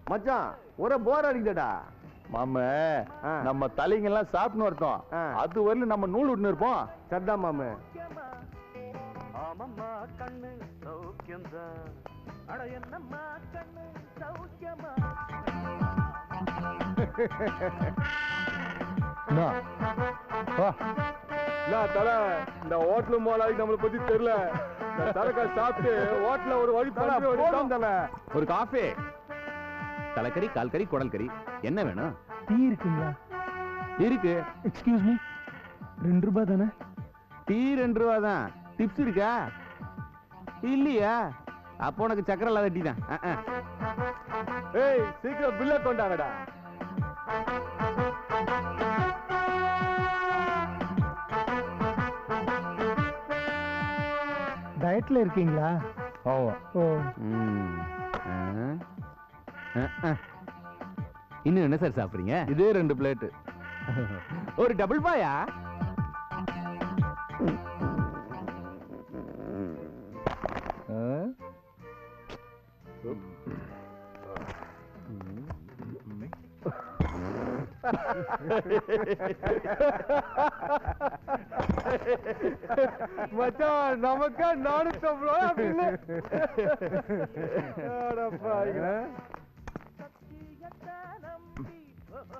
மச்சான் ஒரே போர் அடிக்குதுடா. மாம நம்ம தலைங்க எல்லாம் சாப்பிட்டு வரட்டும். அது வரல நம்ம நூல் விட்டு இருப்போம். சரிதான் மாமு. ஆமம்மா கண்ணு சௌக்கியம்தான். அட என்னம்மா கண்ணு சௌக்கியமா? தல இந்த ஹோட்டலு முதலாளி நம்மளை பத்தி தெரியல. தலக்கா சாப்பிட்டு ஹோட்டல ஒரு வழி தல. ஒரு காஃபி, தலைக்கறி, கால் கறி, குடல் கறி, என்ன வேணும்? டீ இருக்குங்களா? இருக்கு. எக்ஸ்கியூஸ் மீ, 2 ரூபாய் தானே? டீ 2 ரூபா தான். டிப்ஸ் இருக்கா? இல்லையா? அப்போ உனக்கு சக்கரை இல்லாத டீ தான். ஏய் சீக்கிரம் பில்ல கொண்டாங்கடா. டயட்ல இருக்கீங்களா? இன்னும் என்ன சார் சாப்பிடுறீங்க? இதே 2 பிளேட். ஒரு டபுள் பாயா? மச்சான் நமக்கு 450 ரூபா பில்லு.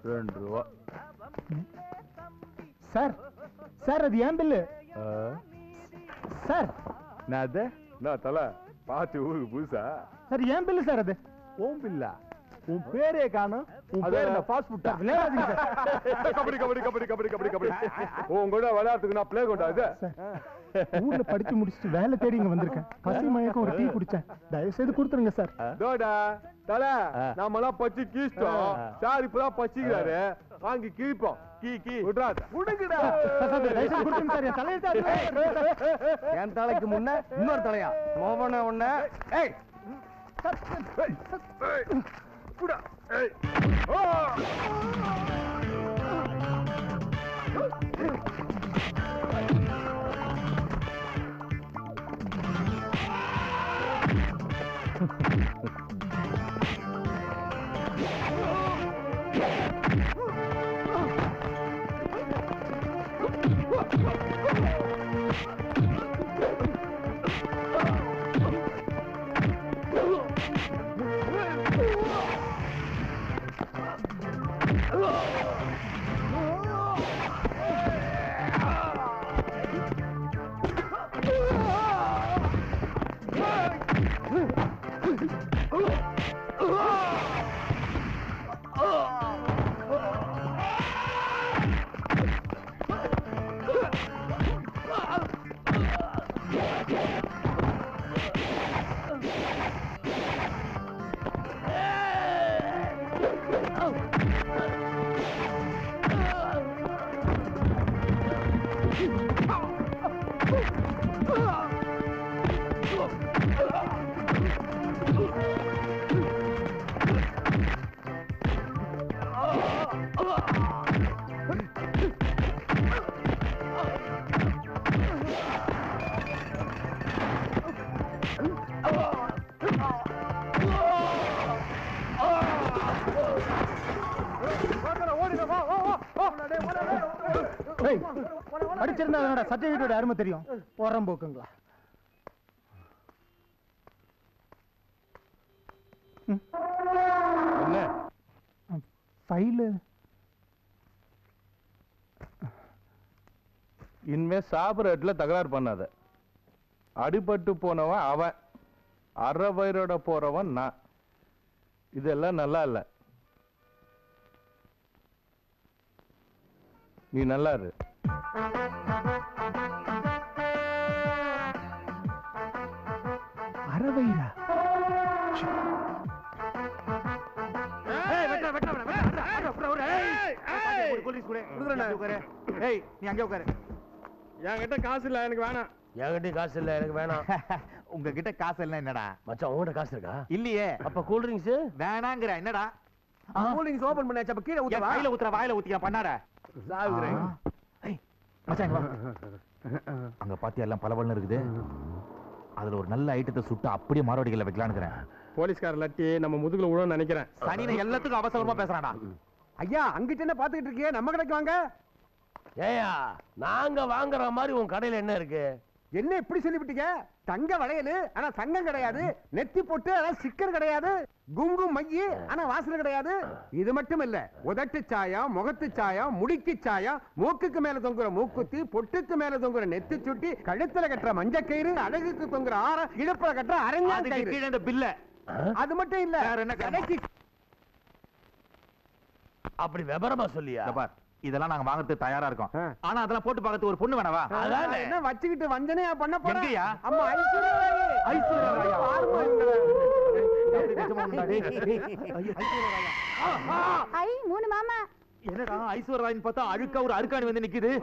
2 ரூபா. சார் சார் அது ஏன் பில்லு? சார் நான் தல பாத்து ஊருக்கு புதுசா. சார் ஏன் பில்லு சார் அது? ஓம் பில்லா? உன் பேரே காணும். ஃபாஸ்ட் ஃபுட் விளையாடாதீங்க சார். கபடி கபடி கபடி கபடி கபடி கபடி. உங்களோட விளையாடுறதுக்கு நான் பிளே கொண்டா. இது ஊர்ல படிச்சு முடிச்சுட்டு வேலை தேடி இங்க வந்திருக்கேன். பசி மயக்கம் ஒரு டீ குடிச்சேன். தயவு செய்து கொடுத்துருங்க சார். தோடா தல நாமெல்லாம் பச்சி கீச்சிட்டோம். சார் இப்பதான் பச்சிக்கிறாரு. வாங்கி கீப்போம். கீ விடுறாத விடுங்கடா. தயவு செய்து கொடுத்துருங்க சார். என் தலையை என் தலைக்கு முன்ன இன்னொரு தலையா மோகன ஒண்ணு. ஏய் புடா. ஏய் படிச்சிருந்தா சர்டிபிகேட்டோட அருமை தெரியும். போறம் போக்குங்களா? என்ன ஃபைலு? இனிமே சாப்பிட்ற இடத்துல தகராறு பண்ணாத. அடிபட்டு போனவன் அவன், அரை வயிறோட போறவன் நான். இதெல்லாம் நல்லா இல்ல. நீ நல்லா இரு. அரை வயிறா? நீ அங்கே உட்காரு. என்கிட்ட காசு இல்ல, எனக்கு வேணாம். என்கிட்ட காசு இல்ல, எனக்கு வேணாம். உங்ககிட்ட காசு இல்ல என்னடா? மச்சான் உங்ககிட்ட காசு இருக்கா? இல்லையே. அப்ப கூல் ட்ரிங்க்ஸ் வேணாங்கிற என்னடா? கூலிங்ஸ் ஓபன் பண்ணியாச்சு அப்ப கீழே ஊத்தவா கையில ஊத்துற வாயில ஊத்திக்க பண்ணாத சாகுறேன் மச்சான் இங்க வா. அங்க பாத்தியா எல்லாம் பலவல்னு இருக்குது. அதுல ஒரு நல்ல ஐட்டத்தை சுட்டு அப்படியே மாரோடிகளை வைக்கலான்னு இருக்கிறேன். போலீஸ்கார லட்டி நம்ம முதுகுல விழுன்னு நினைக்கிறேன். சனினை எல்லாத்துக்கும் அவசரமா பேசுறானா? ஐயா அங்கிட்ட என்ன பாத்துக்கிட்டு இருக்கியே நம்ம கடைக்கு வாங்க. ஏயா நாங்க வாங்குற மாதிரி உன் கடையில என்ன இருக்கு? என்ன இப்படி சொல்லிவிட்டீங்க? தங்க வளையல் ஆனா தங்கம் கிடையாது, நெத்தி பொட்டு ஆனா சிக்கர் கிடையாது, குங்கும் மையி ஆனா வாசனை கிடையாது. இது மட்டும் இல்ல, உதட்டு சாயம், முகத்து சாயம், முடிக்கு சாயம், மூக்குக்கு மேல தொங்குற மூக்குத்தி, பொட்டுக்கு மேல தொங்குற நெத்தி சுட்டி, கழுத்துல கட்டுற மஞ்சக்கயிறு, அழகுக்கு தொங்குற ஆரம், இடுப்புல கட்டுற அரங்கான் கயிறு. கீழே இந்த பில்ல அது மட்டும் இல்ல, வேற என்ன கடைக்கு அப்படி விபரமா சொல்லியா? இங்க பார், இதெல்லாம் நாங்க வாங்குறதுக்கு தயாரா இருக்கோம். ஆனா அதெல்லாம் போட்டு பார்க்கறது ஒரு பொண்ணு வேணவா? அதானே. என்ன வச்சுக்கிட்டு வஞ்சனையா பண்ண போறேன்? எங்கயா? அம்மா ஐஸ்வர்யா ராய். ஐஸ்வர்யா ராயா? பாரும்மா. ஐ மூணு மாமா என்னடா ஐஸ்வர்யான்னு பார்த்தா அழுக்கா ஒரு அருக்காணி வந்து நிக்குது.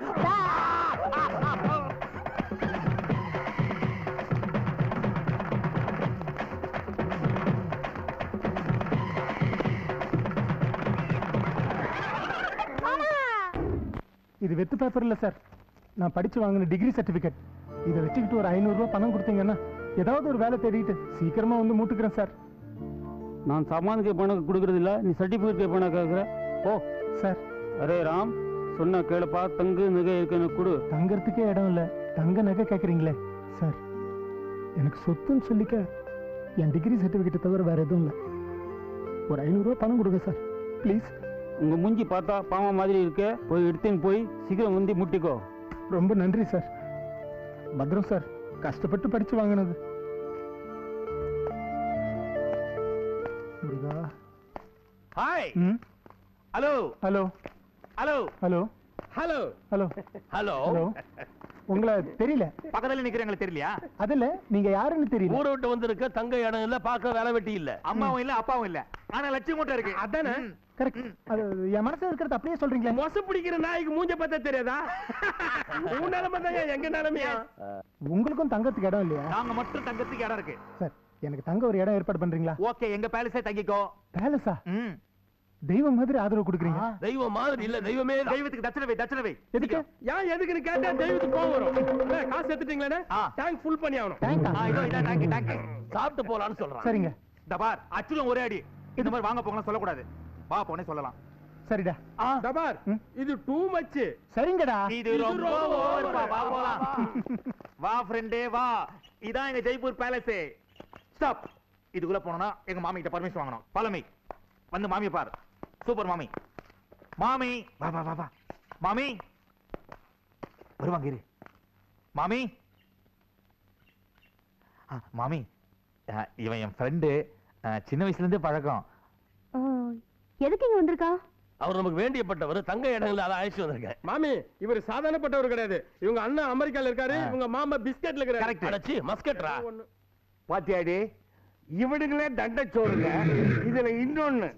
இது வெத்து பேப்பர் இல்ல சார், நான் படிச்சு வாங்கின டிகிரி சர்டிபிகேட். இதை வச்சுக்கிட்டு ஒரு 500 ரூபாய் பணம் கொடுத்தீங்கன்னா ஏதாவது ஒரு வேலை தேடிட்டு சீக்கிரமா வந்து மூட்டுக்கிறேன் சார். நான் சாமானுக்கு பணம் கொடுக்கறது இல்ல, நீ சர்டிபிகேட் பணம் கேட்குற. ஓ சார், அரே ராம், சொன்ன கேளுப்பா, தங்கு நகை இருக்குன்னு கொடு. தங்கறதுக்கே இடம் இல்ல, தங்க நகை கேட்குறீங்களே சார். எனக்கு சொத்துன்னு சொல்லிக்க என் டிகிரி சர்டிபிகேட்டை தவிர வேற எதுவும் இல்லை. ஒரு 500 ரூபாய் பணம் கொடுங்க சார் ப்ளீஸ். உங்க மூஞ்சி பார்த்தா பாமா மாதிரி இருக்கு, போய் எடுத்துன்னு போய் சீக்கிரம் வந்து முட்டிக்கோ. ரொம்ப நன்றி சார். பத்ரம் சார், கஷ்டப்பட்டு படிச்சு வாங்கினது. முருகா. ஹாய். ம், hello hello hello hello hello hello hello. Hello. உங்களை தெரியல. பக்கத்துல நிக்கிறவங்களுக்கு தெரியலையா? அதுல நீங்க யாருன்னு தெரியல. ஊரை விட்டு வந்திருக்க, தங்க இடம் இல்ல, பார்க்க வேலை வெட்டி இல்ல. அம்மாவும் இல்ல அப்பாவும் இல்ல, ஆனா லட்சியம் மட்டும் இருக்கு. அதானே. கரெக்ட். அது என் மனசுல இருக்கிறது அப்படியே சொல்றீங்களே. மொச பிடிக்கிற நாய்க்கு மூஞ்ச பார்த்தா தெரியாதா? உன் நிலைமை தான் எங்க நிலைமையா? உங்களுக்கும் தங்கத்துக்கு இடம் இல்லையா நாங்க மட்டும் தங்கத்துக்கு இடம் இருக்கு. சார்? எனக்கு தங்க ஒரு இடம் ஏற்பாடு பண்றீங்களா? ஓகே, எங்க பேலஸே தங்கிக்கோ. பேலஸா? ம். தெய்வம் மாதிரி ஆதரவு கொடுக்குறீங்க. தெய்வம் மாதிரி இல்ல, தெய்வமே தான். தெய்வத்துக்கு தட்சணை வை, தட்சணை வை. எதுக்கு? ஏன் எதுக்குன்னு கேட்டா தெய்வத்துக்கு கோவம் வரும். ஏய், காசு எடுத்துட்டீங்களே, டேங்க் ஃபுல் பண்ணி ஆகணும். தேங்க்ஸ். இதோ இதான் டாங்கி டாங்கி. சாப்பிட்டு போலான்னு சொல்றான். சரிங்க. இந்த பார், அச்சுலம் ஒரே அடி. இந்த மாதிரி வாங்க போங்கலாம் சொல்லக்கூடாது. வா போனே சொல்லலாம். சரிடா. டபார், இது டூ மச். சரிங்கடா. இது ரொம்ப ஓவர்ப்பா. வா போலாம். வா ஃப்ரெண்டே வா. இதான் எங்க ஜெய்ப்பூர் பேலஸ். ஸ்டாப். இதுக்குள்ள போனோம்னா எங்க மாமி கிட்ட பர்மிஷன் வாங்கணும். பழமை வந்து மாமியை பாரு. சூப்பர் மாமி. மாமி வா வா வா வா. மாமி வருவாங்க இரு. மாமி. மாமி, இவன் என் ஃப்ரெண்டு, சின்ன வயசுல இருந்தே பழக்கம். எதுக்கு இங்க வந்திருக்கா? அவர் நமக்கு வேண்டியப்பட்டவர், தங்க இடங்கள்ல அதை அழைச்சு வந்திருக்கேன். மாமி, இவர் சாதாரணப்பட்டவர் கிடையாது. இவங்க அண்ணன் அமெரிக்கால இருக்காரு, இவங்க மாமா பிஸ்கட்ல இருக்காரு. Correct. அடச்சி மஸ்கட்ரா. பாத்தியாடி, இவனுங்களே தண்டச்சோறுங்க. இதுல இன்னொன்னு,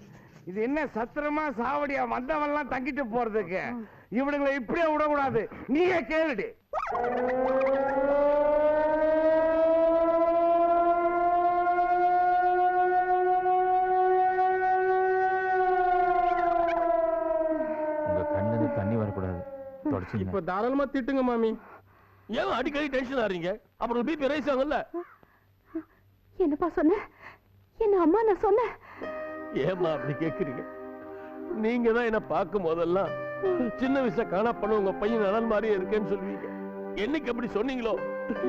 இது என்ன சத்திரமா சாவடியா வந்தவன்லாம் தங்கிட்டு போறதுக்கு. இவனுங்களை இப்படியே விடக்கூடாது. நீயே கேளுடி. உங்க கண்ணுல தண்ணி வரக்கூடாது. தொடச்சிங்க. இப்ப தாராளமா திட்டுங்க மாமி. ஏன் அடிக்கடி டென்ஷன் ஆறீங்க? அப்புறம் பிபி ரைஸ் ஆகும்ல. என்னப்பா சொன்ன? என்ன அம்மா நான் சொன்னேன். ஏமா அப்படி கேக்குறீங்க? நீங்க தான் என்ன பார்க்கும் போதெல்லாம் சின்ன வயசுல காணா பண்ண உங்க பையன் நலன் மாதிரியே இருக்கேன்னு சொல்லுவீங்க. என்னைக்கு அப்படி சொன்னீங்களோ,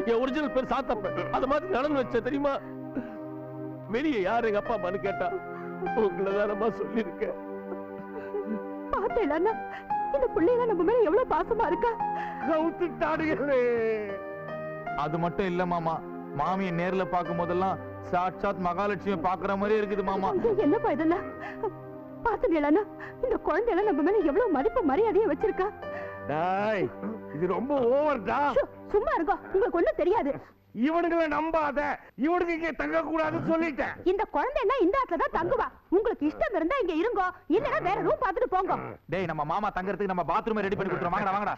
என் ஒரிஜினல் பேர் சாத்தப்ப அது மாதிரி நடந்து வச்ச தெரியுமா? வெளியே யாரு எங்க அப்பா அம்மான்னு கேட்டா உங்களை தானமா சொல்லியிருக்கேன். பார்த்தேன் இந்த பிள்ளைங்க நம்ம மேல எவ்வளவு பாசமா இருக்கா. கவுத்துட்டாடுகளே. அது மட்டும் இல்ல மாமா, மாமியை நேர்ல பார்க்கும் போதெல்லாம் சாட்சாத் மகாலட்சுமி பாக்குற மாதிரி இருக்குது மாமா. என்னப்பா இதெல்லாம் பாத்துங்களா? இந்த குழந்தையெல்லாம் நம்ம மேல எவ்வளவு மதிப்பு மரியாதையை வச்சிருக்கா. டேய், இது ரொம்ப ஓவர்டா. சும்மா இருக்கோ, உங்களுக்கு ஒண்ணும் தெரியாது. இவனுங்களை நம்பாத. இவனுக்கு இங்க தங்க கூடாதுன்னு சொல்லிட்டேன். இந்த குழந்தை எல்லாம் இந்த இடத்துல தான் தங்குவா. உங்களுக்கு இஷ்டம் இருந்தா இங்க இருங்கோ, இல்லன்னா வேற ரூம் பார்த்துட்டு போங்க. டேய், நம்ம மாமா தங்கறதுக்கு நம்ம பாத்ரூம் ரெடி பண்ணி கொடுத்துறோம். வாங்கடா வாங்கடா.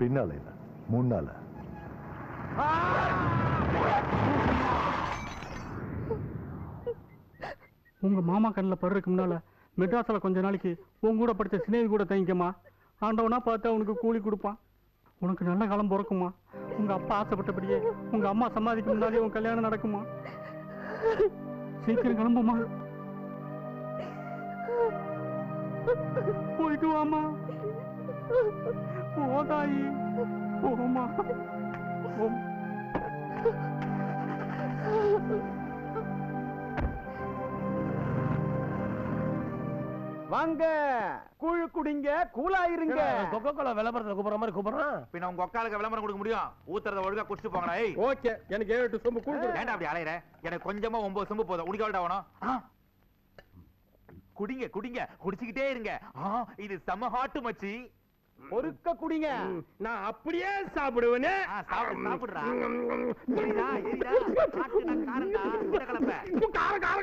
பின்னால இல்ல முன்னால. உங்க மாமா கண்ணில் படுறதுக்கு முன்னால மெட்ராஸில் கொஞ்ச நாளைக்கு உன் கூட படித்த சினேகி கூட தங்கிக்கம்மா. ஆண்டவனா பார்த்து அவனுக்கு கூலி கொடுப்பான். உனக்கு நல்ல காலம் பிறக்குமா. உங்க அப்பா ஆசைப்பட்டபடியே உங்க அம்மா சம்பாதிக்க முன்னாலே உன் கல்யாணம் நடக்குமா. சீக்கிரம் கிளம்புமா. போயிட்டு வாமா. போதாயி போமா. வாங்க கூழ் குடிங்க, கூலாயிருங்க. கொக்கோ கோலா விளம்பரத்துல கூப்பிடுற மாதிரி கூப்பிடுறான். பின்ன உங்க ஒக்காலுக்கு விளம்பரம் கொடுக்க முடியும்? ஊத்துறத ஒழுங்கா குடிச்சிட்டு போங்கடா. ஏய் ஓகே, எனக்கு 7-8 சொம்பு கூழ் கொடு. ஏன்டா அப்படி அலையற? எனக்கு கொஞ்சமா 9 சொம்பு போதும். உனக்கு எவ்வளவு வேணும்? குடிங்க குடிங்க, குடிச்சுக்கிட்டே இருங்க. இது செம ஹாட் மச்சி. பொறுக்க குடிங்க. நான் அப்படியே சாப்பிடுவேனே. சாப்பிடுறா. எரிடா எரிடா. காட்டு நான் காரண்டா. இந்த கலப்ப.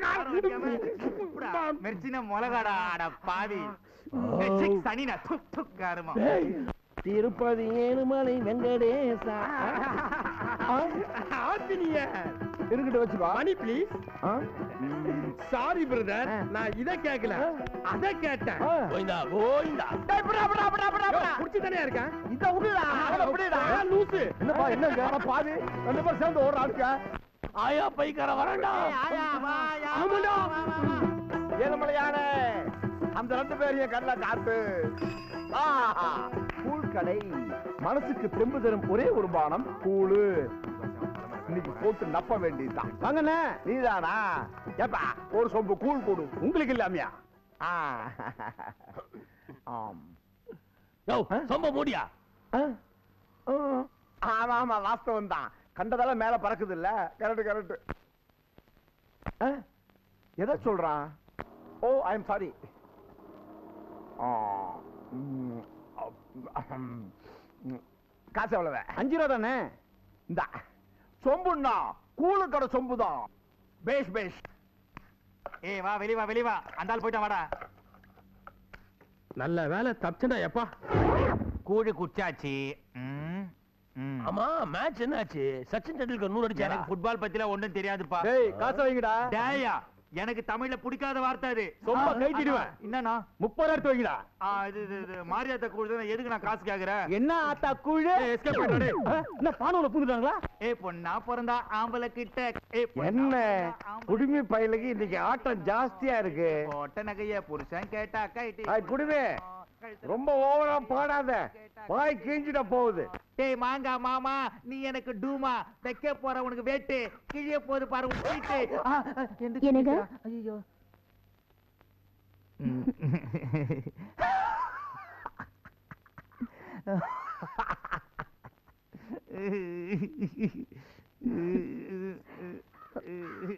காரம் வைக்காம மெர்சின மிளகாடா. அட பாவி. சனினா துக் துக் காரமா. திருப்பதி ஏழுமலை வெங்கடேசா. இருக்கட்டும் வச்சுக்கோ. மணி ப்ளீஸ். சாரி பிரதர், நான் இத கேட்கல, அத கேட்டேன். கோயிந்தா கோயிந்தா. குடிச்சு தானே இருக்கேன். இத விடுடா. அவள விடுடா. லூசு. என்னப்பா என்னங்க பாவி 2 பேரும் சேர்ந்து ஓடுறாங்க. ஆயா பைக்கார வரண்டா. ஆயா வாயா. ஆமாடா. ஏழுமலையான அந்த 2 பேரையும் கண்ண காத்து. கூழ் கடை மனசுக்கு தெம்பு தரும் ஒரே ஒரு பானம் கூழு. இன்னைக்கு போட்டு நப்ப வேண்டியதுதான். வாங்கண்ணே, நீதானா? ஏப்பா ஒரு சொம்பு கூழ் கொடு. உங்களுக்கு இல்லாமையா? ஆம். யோ சொம்ப மூடியா. ஆமா ஆமா வாஸ்தவம் தான். கண்டதால மேல பறக்குது இல்ல. Correct correct. எதை சொல்றான்? ஓ ஐ எம் சாரி. காசு எவ்வளவு? 5 ரூபா தானே. இந்த சொம்புன்னா கூழு கடை சொம்புதான். பேஷ் பேஷ். ஏய் வா வெளிய வா வெளிய வா. அந்தாள் போய்டா வாடா. நல்ல வேலை தப்பிச்சடா எப்பா. கூழு குச்சாச்சி. ஆமா மேட்ச் என்னாச்சு? சச்சின் டெண்டுல்கர் 100 அடிச்சாரா? எனக்கு ஃபுட்பால் பத்தில ஒண்ணும் தெரியாதுப்பா. டேய் காசு வைங்கடா. டேயா எனக்கு தமிழ்ல பிடிக்காத வார்த்தை அது. சொம்ப கைட்டிடுவேன். என்னன்னா 30 எடுத்து வைங்கடா. இது மாரியாத்தா கூழ் தான். எதுக்கு நான் காசு கேக்குறேன்? என்ன ஆத்தா கூழு? எஸ்கேப் பண்ணிடு. என்ன பானோல புந்துட்டாங்களா? பொண்ணா பிறந்தா ஆம்பளை கிட்ட. என்ன குடிமி பயலுக்கு இன்னைக்கு ஆட்டம் ஜாஸ்தியா இருக்கு. போட்ட நகைய புருஷன் கேட்டா கைட்டி. குடிமே ரொம்ப ஓவரா பாடாத. வாய் கிழிஞ்சிட போகுது. டேய் மாங்கா மாமா, நீ எனக்கு டூமா தைக்க போற. உனக்கு வேட்டு கிழிய போது பாரு. என்னங்க? ஐயோ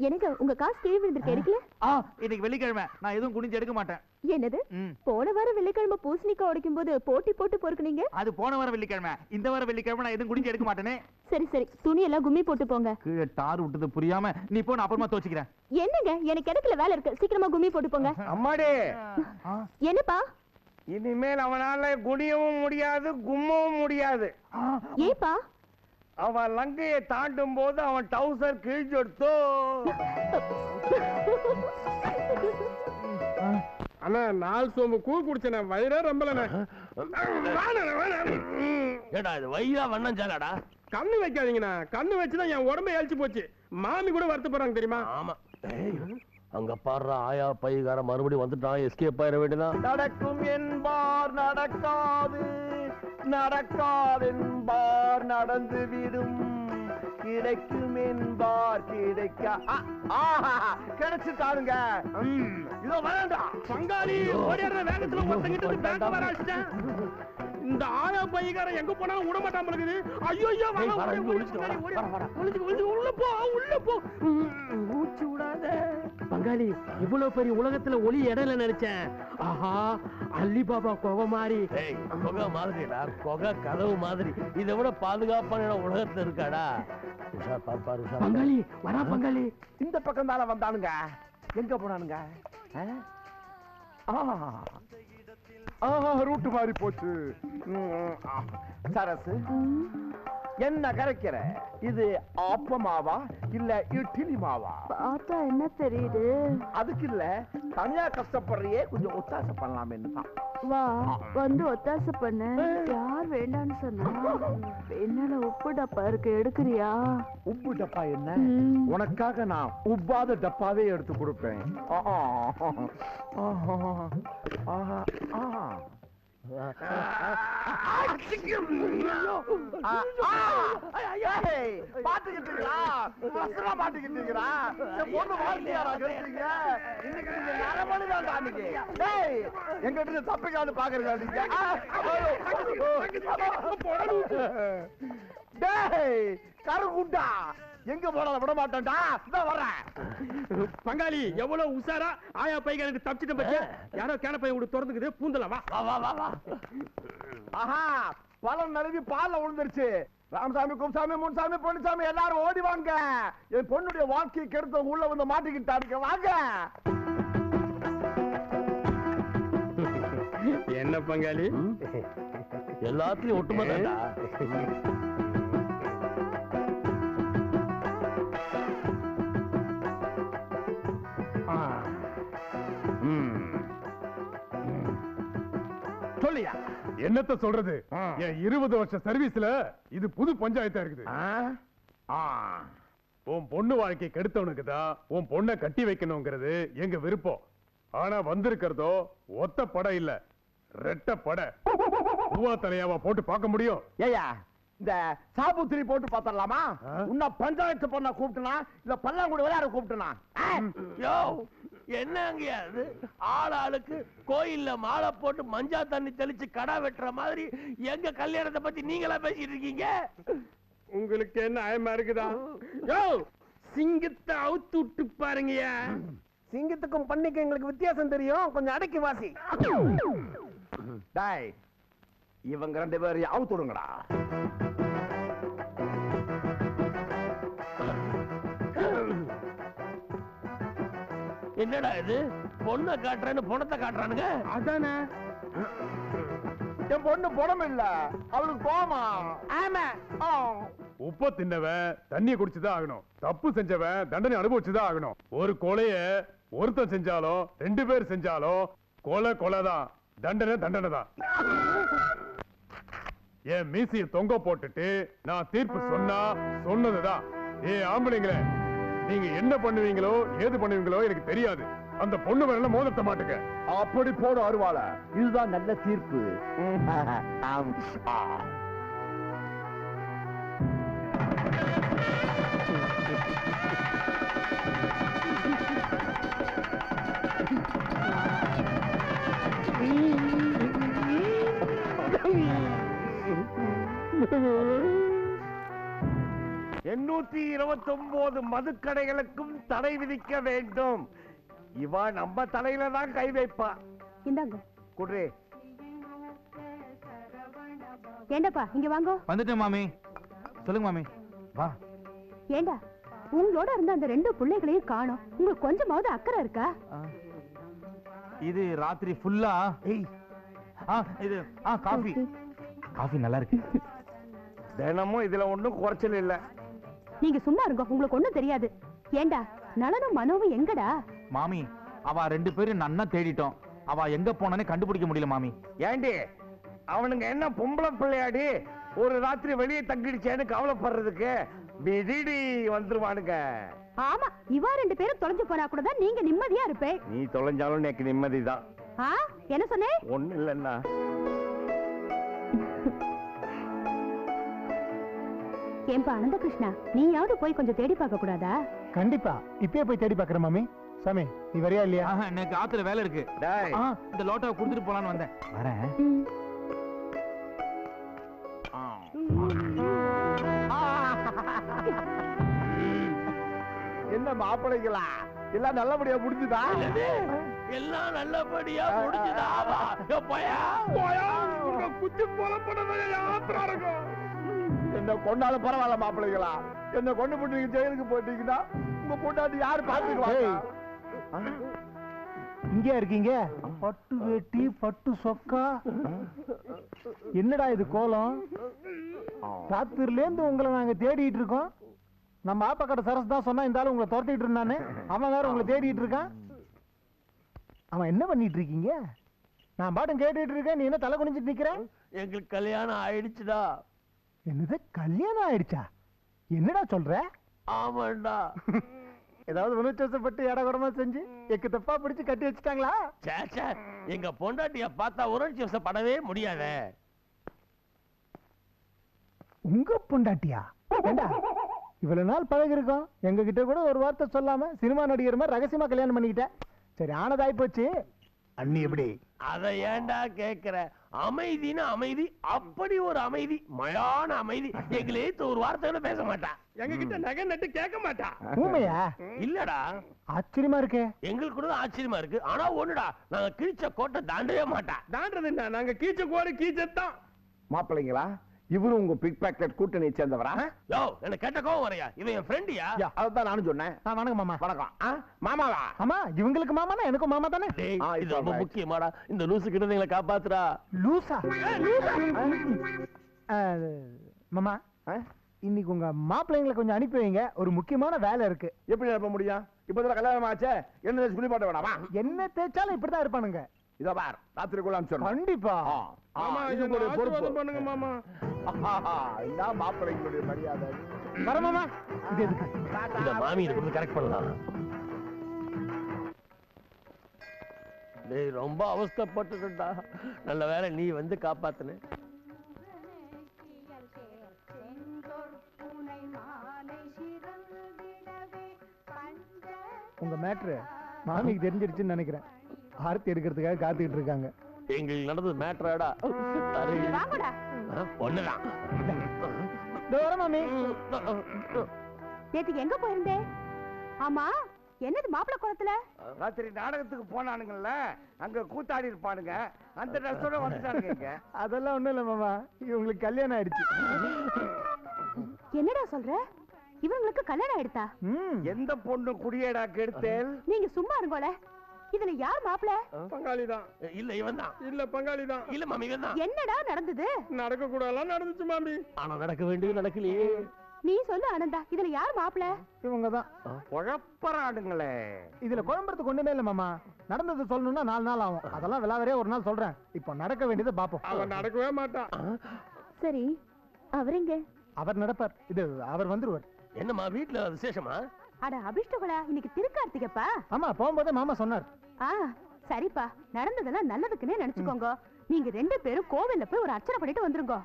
எனக்கு உங்க காசு கீழ் விழுந்திருக்கு, எடுக்கல? இன்னைக்கு வெள்ளிக்கிழமை, நான் எதுவும் குனிஞ்சு எடுக்க மாட்டேன். என்னது? போன வாரம் வெள்ளிக்கிழமை பூசணிக்காய் உடைக்கும் போது போட்டி போட்டு பொறுக்குனீங்க. அது போன வாரம் வெள்ளிக்கிழமை. இந்த வாரம் வெள்ளிக்கிழமை நான் எதுவும் குனிஞ்சு எடுக்க மாட்டேனே. சரி சரி, துணி எல்லாம் கும்மி போட்டு போங்க. கீழே டார் விட்டது புரியாம நீ போ, நான் அப்புறமா துவச்சிக்கிறேன். என்னங்க, எனக்கு இடத்துல வேலை இருக்கு, சீக்கிரமா கும்மி போட்டு போங்க. அம்மாடி என்னப்பா? இனிமேல் அவனால குடியவும் முடியாது கும்மவும் முடியாது. ஏப்பா? அவன் லங்கையை தாண்டும் போது அவன் டவுசர் கிழிச்சொடுத்தோ. அண்ணா 4 சோம்பு கூழ் குடிச்சேன். வயிறே ரொம்பலண்ணே. ஏடா இது வயிறா வண்ணஞ்சாலாடா. கண்ணு வைக்காதீங்கண்ணா. கண்ணு வச்சுதான் என் உடம்பு எழுச்சி போச்சு. மாமி கூட வருத்தப்படுறாங்க தெரியுமா? ஆமா. அங்க பாடுற ஆயா பைகார மறுபடியும் வந்துட்டான். எஸ்கேப் ஆயிட வேண்டியதான். நடக்கும் என்பார் நடக்காது, நடக்காதென்பார் நடந்து விடும், கிடைக்கும் என்பார் கிடைக்க. கிடைச்சுட்டாருங்க. இதோ வேண்டாம் பங்காளி ஓடிடுற வேகத்துல ஒருத்தங்கிட்ட பேங்க் வர வச்சிட்டேன். இந்த ஆயா பையக்காரன் எங்க போனாலும் விட மாட்டாம இருக்குது. ஐயோ ஐயோ உள்ள போ உள்ள போ. மூச்சு விடாத பங்காளி. இவ்வளவு பெரிய உலகத்துல ஒளி இடையில நினைச்சேன். ஆஹா அள்ளி பாபா கொகை மாதிரி. கொகை மாதிரிடா, கொகை கதவு மாதிரி. இதை விட பாதுகாப்பான உலகத்துல இருக்காடா. உஷா பாப்பாரு பங்காளி. வரா பங்காளி. இந்த பக்கம் தானே வந்தானுங்க. எங்க போனானுங்க? ரூட்டு மாறி போச்சு. சரசு, என்ன கரைக்கிற? இது ஆப்பமாவா இல்ல இட்லி மாவா? பார்த்தா என்ன தெரியுது? அதுக்கு இல்ல, தனியா கஷ்டப்படுறியே, கொஞ்சம் ஒத்தாசை பண்ணலாமேன்னு தான். வா வந்து ஒத்தாசை பண்ணு. யார் வேண்டான்னு சொன்னா? என்னால உப்பு டப்பா இருக்கு, எடுக்கிறியா? உப்பு டப்பா என்ன? உனக்காக நான் உப்பாத டப்பாவே எடுத்து கொடுப்பேன். எங்கிட்ட தப்பிக்காது பாக்குறீங்க. கருகுண்டா எங்க போனாலும் விட மாட்டேன்டா. வர்றேன் பங்காளி, எவ்வளவு உசாரா ஆயா பைக்கு எனக்கு தப்பிச்சிட்ட பத்தியா? யாரோ கேன பையன் கூட திறந்துக்குது, பூந்தல வா. ஆஹா, பழம் நழுவி பால்ல விழுந்துருச்சு. ராமசாமி, கும்சாமி, முன்சாமி, பொன்னுசாமி எல்லாரும் ஓடி வாங்க. என் பொண்ணுடைய வாழ்க்கையை கெடுத்தவங்க உள்ள வந்து மாட்டிக்கிட்டாருங்க. வாங்க. என்ன பங்காளி, எல்லாத்தையும் ஒட்டுமொத்தா? சொல்லியா? என்னத்த சொல்றது? என் 20 வருஷ சர்வீஸ்ல இது புது பஞ்சாயத்தா இருக்குது. உன் பொண்ணு வாழ்க்கை கெடுத்தவனுக்கு தான் உன் பொண்ணை கட்டி வைக்கணுங்கிறது எங்க விருப்பம். ஆனா வந்திருக்கிறதோ ஒத்த படம் இல்ல, ரெட்ட படை. பூவா தலையாவா போட்டு பார்க்க முடியும்? ஏயா, இந்த சாபுத்திரி போட்டு பாத்தரலாமா? உன்ன பஞ்சாயத்து பண்ண கூப்பிட்டனா இல்ல பல்லாங்குடி விளையாட கூப்பிட்டனா? என்னங்க அது? ஆளுக்கு கோயில்ல மாலை போட்டு மஞ்சா தண்ணி தெளிச்சு கடா வெட்டுற மாதிரி எங்க கல்யாணத்தை பத்தி நீங்களா பேசிட்டு இருக்கீங்க? உங்களுக்கு என்ன ஆயமா இருக்குதா? சிங்கத்தை அவுத்து விட்டு பாருங்க. சிங்கத்துக்கும் பண்ணிக்கும் எங்களுக்கு வித்தியாசம் தெரியும். கொஞ்சம் அடக்கி வாசி. டாய், இவங்க 2 பேரையும் அவுத்து விடுங்கடா. என்னடா இது? பொண்ணை காட்டுறேன்னு பணத்தை காட்டுறானுங்க. அதானே, என் பொண்ணு பணம் இல்ல, அவளுக்கு கோமா. ஆமா, உப்ப தின்னவன் தண்ணிய குடிச்சுதான் ஆகணும். தப்பு செஞ்சவன் தண்டனை அனுபவிச்சுதான் ஆகணும். ஒரு கொலைய ஒருத்தன் செஞ்சாலும் 2 பேர் செஞ்சாலும் கொலை கொலைதான், தண்டனை தண்டனை தான். என் மீசிய தொங்க போட்டுட்டு நான் தீர்ப்பு சொன்னா சொன்னதுதான். ஆம்பளைங்களே, நீங்க என்ன பண்ணுவீங்களோ ஏது பண்ணுவீங்களோ எனக்கு தெரியாது. அந்த பொண்ணு மேல மோதத்த மாட்டுங்க. அப்படி போடு அருவாள. இதுதான் நல்ல தீர்ப்பு. எண்ணூத்தி 29 மதுக்கடைகளுக்கும் தடை விதிக்க வேண்டும். இவ நம்ம தலையில தான் கை வைப்பா. இந்தாங்க குட்ரே. ஏண்டாப்பா இங்க வாங்கோ. வந்துட்டேன் மாமி. சொல்லுங்க மாமி. வா. ஏண்டா, உங்களோட இருந்த அந்த 2 பிள்ளைகளையும் காணோம். உங்களுக்கு கொஞ்சமாவது அக்கறை இருக்கா? இது ராத்திரி ஃபுல்லா இது காஃபி. காஃபி நல்லா இருக்கு. தினமும் இதுல ஒண்ணும் குறைச்சல் இல்ல. நீங்க சும்மா இருங்க, உங்களுக்கு ஒண்ணும் தெரியாது. ஏண்டா, நலனும் மனோவும் எங்கடா? மாமி, அவ 2 பேரும் நன்னா தேடிட்டோம். அவ எங்க போனானே கண்டுபிடிக்க முடியல மாமி. ஏண்டி, அவனுங்க என்ன பொம்பளை பிள்ளையாடி? ஒரு ராத்திரி வெளியே தங்கிடுச்சேன்னு கவலைப்படுறதுக்கு திடீடி வந்துருவானுங்க. ஆமா, இவா 2 பேரும் தொலைஞ்சு போனா கூட தான் நீங்க நிம்மதியா இருப்பே. நீ தொலைஞ்சாலும் எனக்கு நிம்மதிதான். என்ன சொன்னே? ஒண்ணு இல்லன்னா. ஏன்பா அனந்த கிருஷ்ணா, நீயாவது போய் கொஞ்சம் தேடி பார்க்க கூடாதா? கண்டிப்பா, இப்பயே போய் தேடி பாக்குறேன் மாமி. சாமி, நீ வரியா இல்லையா? எனக்கு ஆத்துல வேலை இருக்கு. இந்த லோட்டாவை குடுத்துட்டு போலான்னு வந்தேன். வரேன். என்ன மாப்பிள்ளைகளா, எல்லாம் நல்லபடியா முடிஞ்சுதா? எல்லாம் நல்லபடியா முடிஞ்சுதா? குச்சி போல போனது என்ன கொண்டாலும் பரவாயில்ல மாப்பிள்ளைகளா. என்ன கொண்டு போட்டு ஜெயிலுக்கு போட்டீங்கன்னா உங்க பொண்டாட்டி யாரு பாத்துக்குவாங்க? இங்கே இருக்கீங்க? பட்டு வேட்டி பட்டு சொக்கா, என்னடா இது கோலம்? ராத்திரில இருந்து உங்களை நாங்க தேடிட்டு இருக்கோம். நம்ம ஆப்பக்கடை சரஸ் தான் சொன்னா இந்த ஆளு உங்களை துரத்திட்டு இருந்தானே, அவன் வேற உங்களை தேடிட்டு இருக்கான். அவன் என்ன பண்ணிட்டு இருக்கீங்க? நான் பாட்டும் கேட்டுட்டு இருக்கேன், நீ என்ன தலை குனிஞ்சிட்டு நிக்கிற? எங்களுக்கு கல்யாணம் ஆயிடுச்சுடா. என்னது கல்யாணம் ஆயிடுச்சா? என்னடா சொல்ற? ஆமாண்டா. ஏதாவது உணர்ச்சப்பட்டு இடகுடமா செஞ்சு எக்கு தப்பா பிடிச்சு கட்டி வச்சுட்டாங்களா? சேச்சே, எங்க பொண்டாட்டிய பார்த்தா உணர்ச்சி வசப்படவே முடியாத. உங்க பொண்டாட்டியா? ஏண்டா இவ்வளவு நாள் பழகி இருக்கோம், எங்க கிட்ட கூட ஒரு வார்த்தை சொல்லாம சினிமா நடிகர் மாதிரி ரகசியமா கல்யாணம் பண்ணிக்கிட்ட. சரி, ஆனதாய் போச்சு. அண்ணி எப்படி? அத ஏண்டா கேக்குற? அமைதின்னு அமைதி, அப்படி ஒரு அமைதி, மயான அமைதி. எங்களே ஒரு வார்த்தை கூட பேச மாட்டா. எங்க கிட்ட நகை நட்டு கேட்க மாட்டா. ஊமையா? இல்லடா, ஆச்சரியமா இருக்கே. எங்களுக்கு கூட ஆச்சரியமா இருக்கு. ஆனா ஒண்ணுடா, நாங்க கிழிச்ச கோட்டை தாண்டவே மாட்டா. தாண்டது என்ன, நாங்க கீச்ச கோடு கீச்சத்தான். மாப்பிள்ளைங்களா, இவரும் உங்க பிக் பாக்கெட் கூட்டணியை சேர்ந்தவரா? யோ, எனக்கு கெட்ட கோவம் வரையா? இவன் என் ஃப்ரெண்டியா? அதான் நானும் சொன்னேன். வணக்கம் மாமா. வணக்கம். மாமாவா? ஆமா, இவங்களுக்கு மாமானா எனக்கும் மாமா தானே. டேய், இது ரொம்ப முக்கியமாடா. இந்த லூசு கிட்ட எங்களை காப்பாத்துறா. லூசா? மாமா, இன்னைக்கு உங்க மாப்பிள்ளைங்களை கொஞ்சம் அனுப்பி வைங்க, ஒரு முக்கியமான வேலை இருக்கு. எப்படி அனுப்ப முடியும்? இப்பதான் கல்யாணம் ஆச்சே, என்ன சொல்லி போட்ட வேணாமா? என்ன தேய்ச்சாலும் இப்படிதான் இருப்பானுங்க. இதோ பார், ராத்திரிக்குள்ள அனுப்பிச்சு. கண்டிப்பா. இது உங்களுடைய பொறுப்பு. பண்ணுங்க மாமா. இதான் மாப்பிள்ளைங்களுடைய மரியாதை. வர மாமா. இது எதுக்கு? இந்த மாமியை கொடுத்து கரெக்ட் பண்ணலாம். டேய், ரொம்ப அவஸ்தைப்பட்டுட்டா. நல்ல வேளை நீ வந்து காப்பாத்துன. உங்க மேட்ரு மாமிக்கு தெரிஞ்சிருச்சுன்னு நினைக்கிறேன். ஆர்த்தி எடுக்கிறதுக்காக காத்துக்கிட்டு இருக்காங்க. எங்களுக்கு நடந்தது மேட்டராடா. வாங்கடா. ஒண்ணுதான். வர மாமி. நேத்துக்கு எங்க போயிருந்தே? ஆமா, என்னது மாப்பிள்ளை குளத்துல? ராத்திரி நாடகத்துக்கு போனானுங்கல்ல, அங்க கூத்தாடி இருப்பானுங்க, அந்த ட்ரெஸ்ஸோட வந்துட்டானுங்க. அதெல்லாம் ஒண்ணும் இல்ல மாமா, இவங்களுக்கு கல்யாணம் ஆயிடுச்சு. என்னடா சொல்ற? இவங்களுக்கு கல்யாணம் ஆயிடுதா? எந்த பொண்ணு குடியேடா கெடுத்தேன்? நீங்க சும்மா இருங்கோல. இதுல யார் மாப்பிள்ள? பங்காளி தான். இல்ல இவன் தான். இல்ல பங்காளி தான். இல்ல மாமி, இவன் தான். என்னடா நடந்தது? நடக்க கூடாலாம் நடந்துச்சு மாமி. ஆனா நடக்க வேண்டியது நடக்கலையே. நீ சொல்லு ஆனந்தா, இதுல யார் மாப்பிள்ள? இவங்கதான். குழப்பறானுங்களே. இதுல குழம்புறதுக்கு ஒண்ணுமே இல்ல மாமா. நடந்தது சொல்லணும்னா 4 நாள் ஆகும். அதெல்லாம் விளாவரே ஒரு நாள் சொல்றேன். இப்போ நடக்க வேண்டியதை பாப்போம். அவன் நடக்கவே மாட்டான். சரி, அவருங்க? அவர் நடப்பார். இது அவர் வந்துருவார். என்னம்மா, வீட்டுல விசேஷமா? அட அபிஷ்டகுலா, இன்னைக்கு திருக்கார்த்திகப்பா. ஆமா, போகும்போதே மாமா சொன்னார். சரிப்பா, நடந்ததெல்லாம் நல்லதுக்குன்னே நினைச்சுக்கோங்க. நீங்க 2 பேரும் கோவில்ல போய் ஒரு அர்ச்சனை பண்ணிட்டு வந்துருங்க.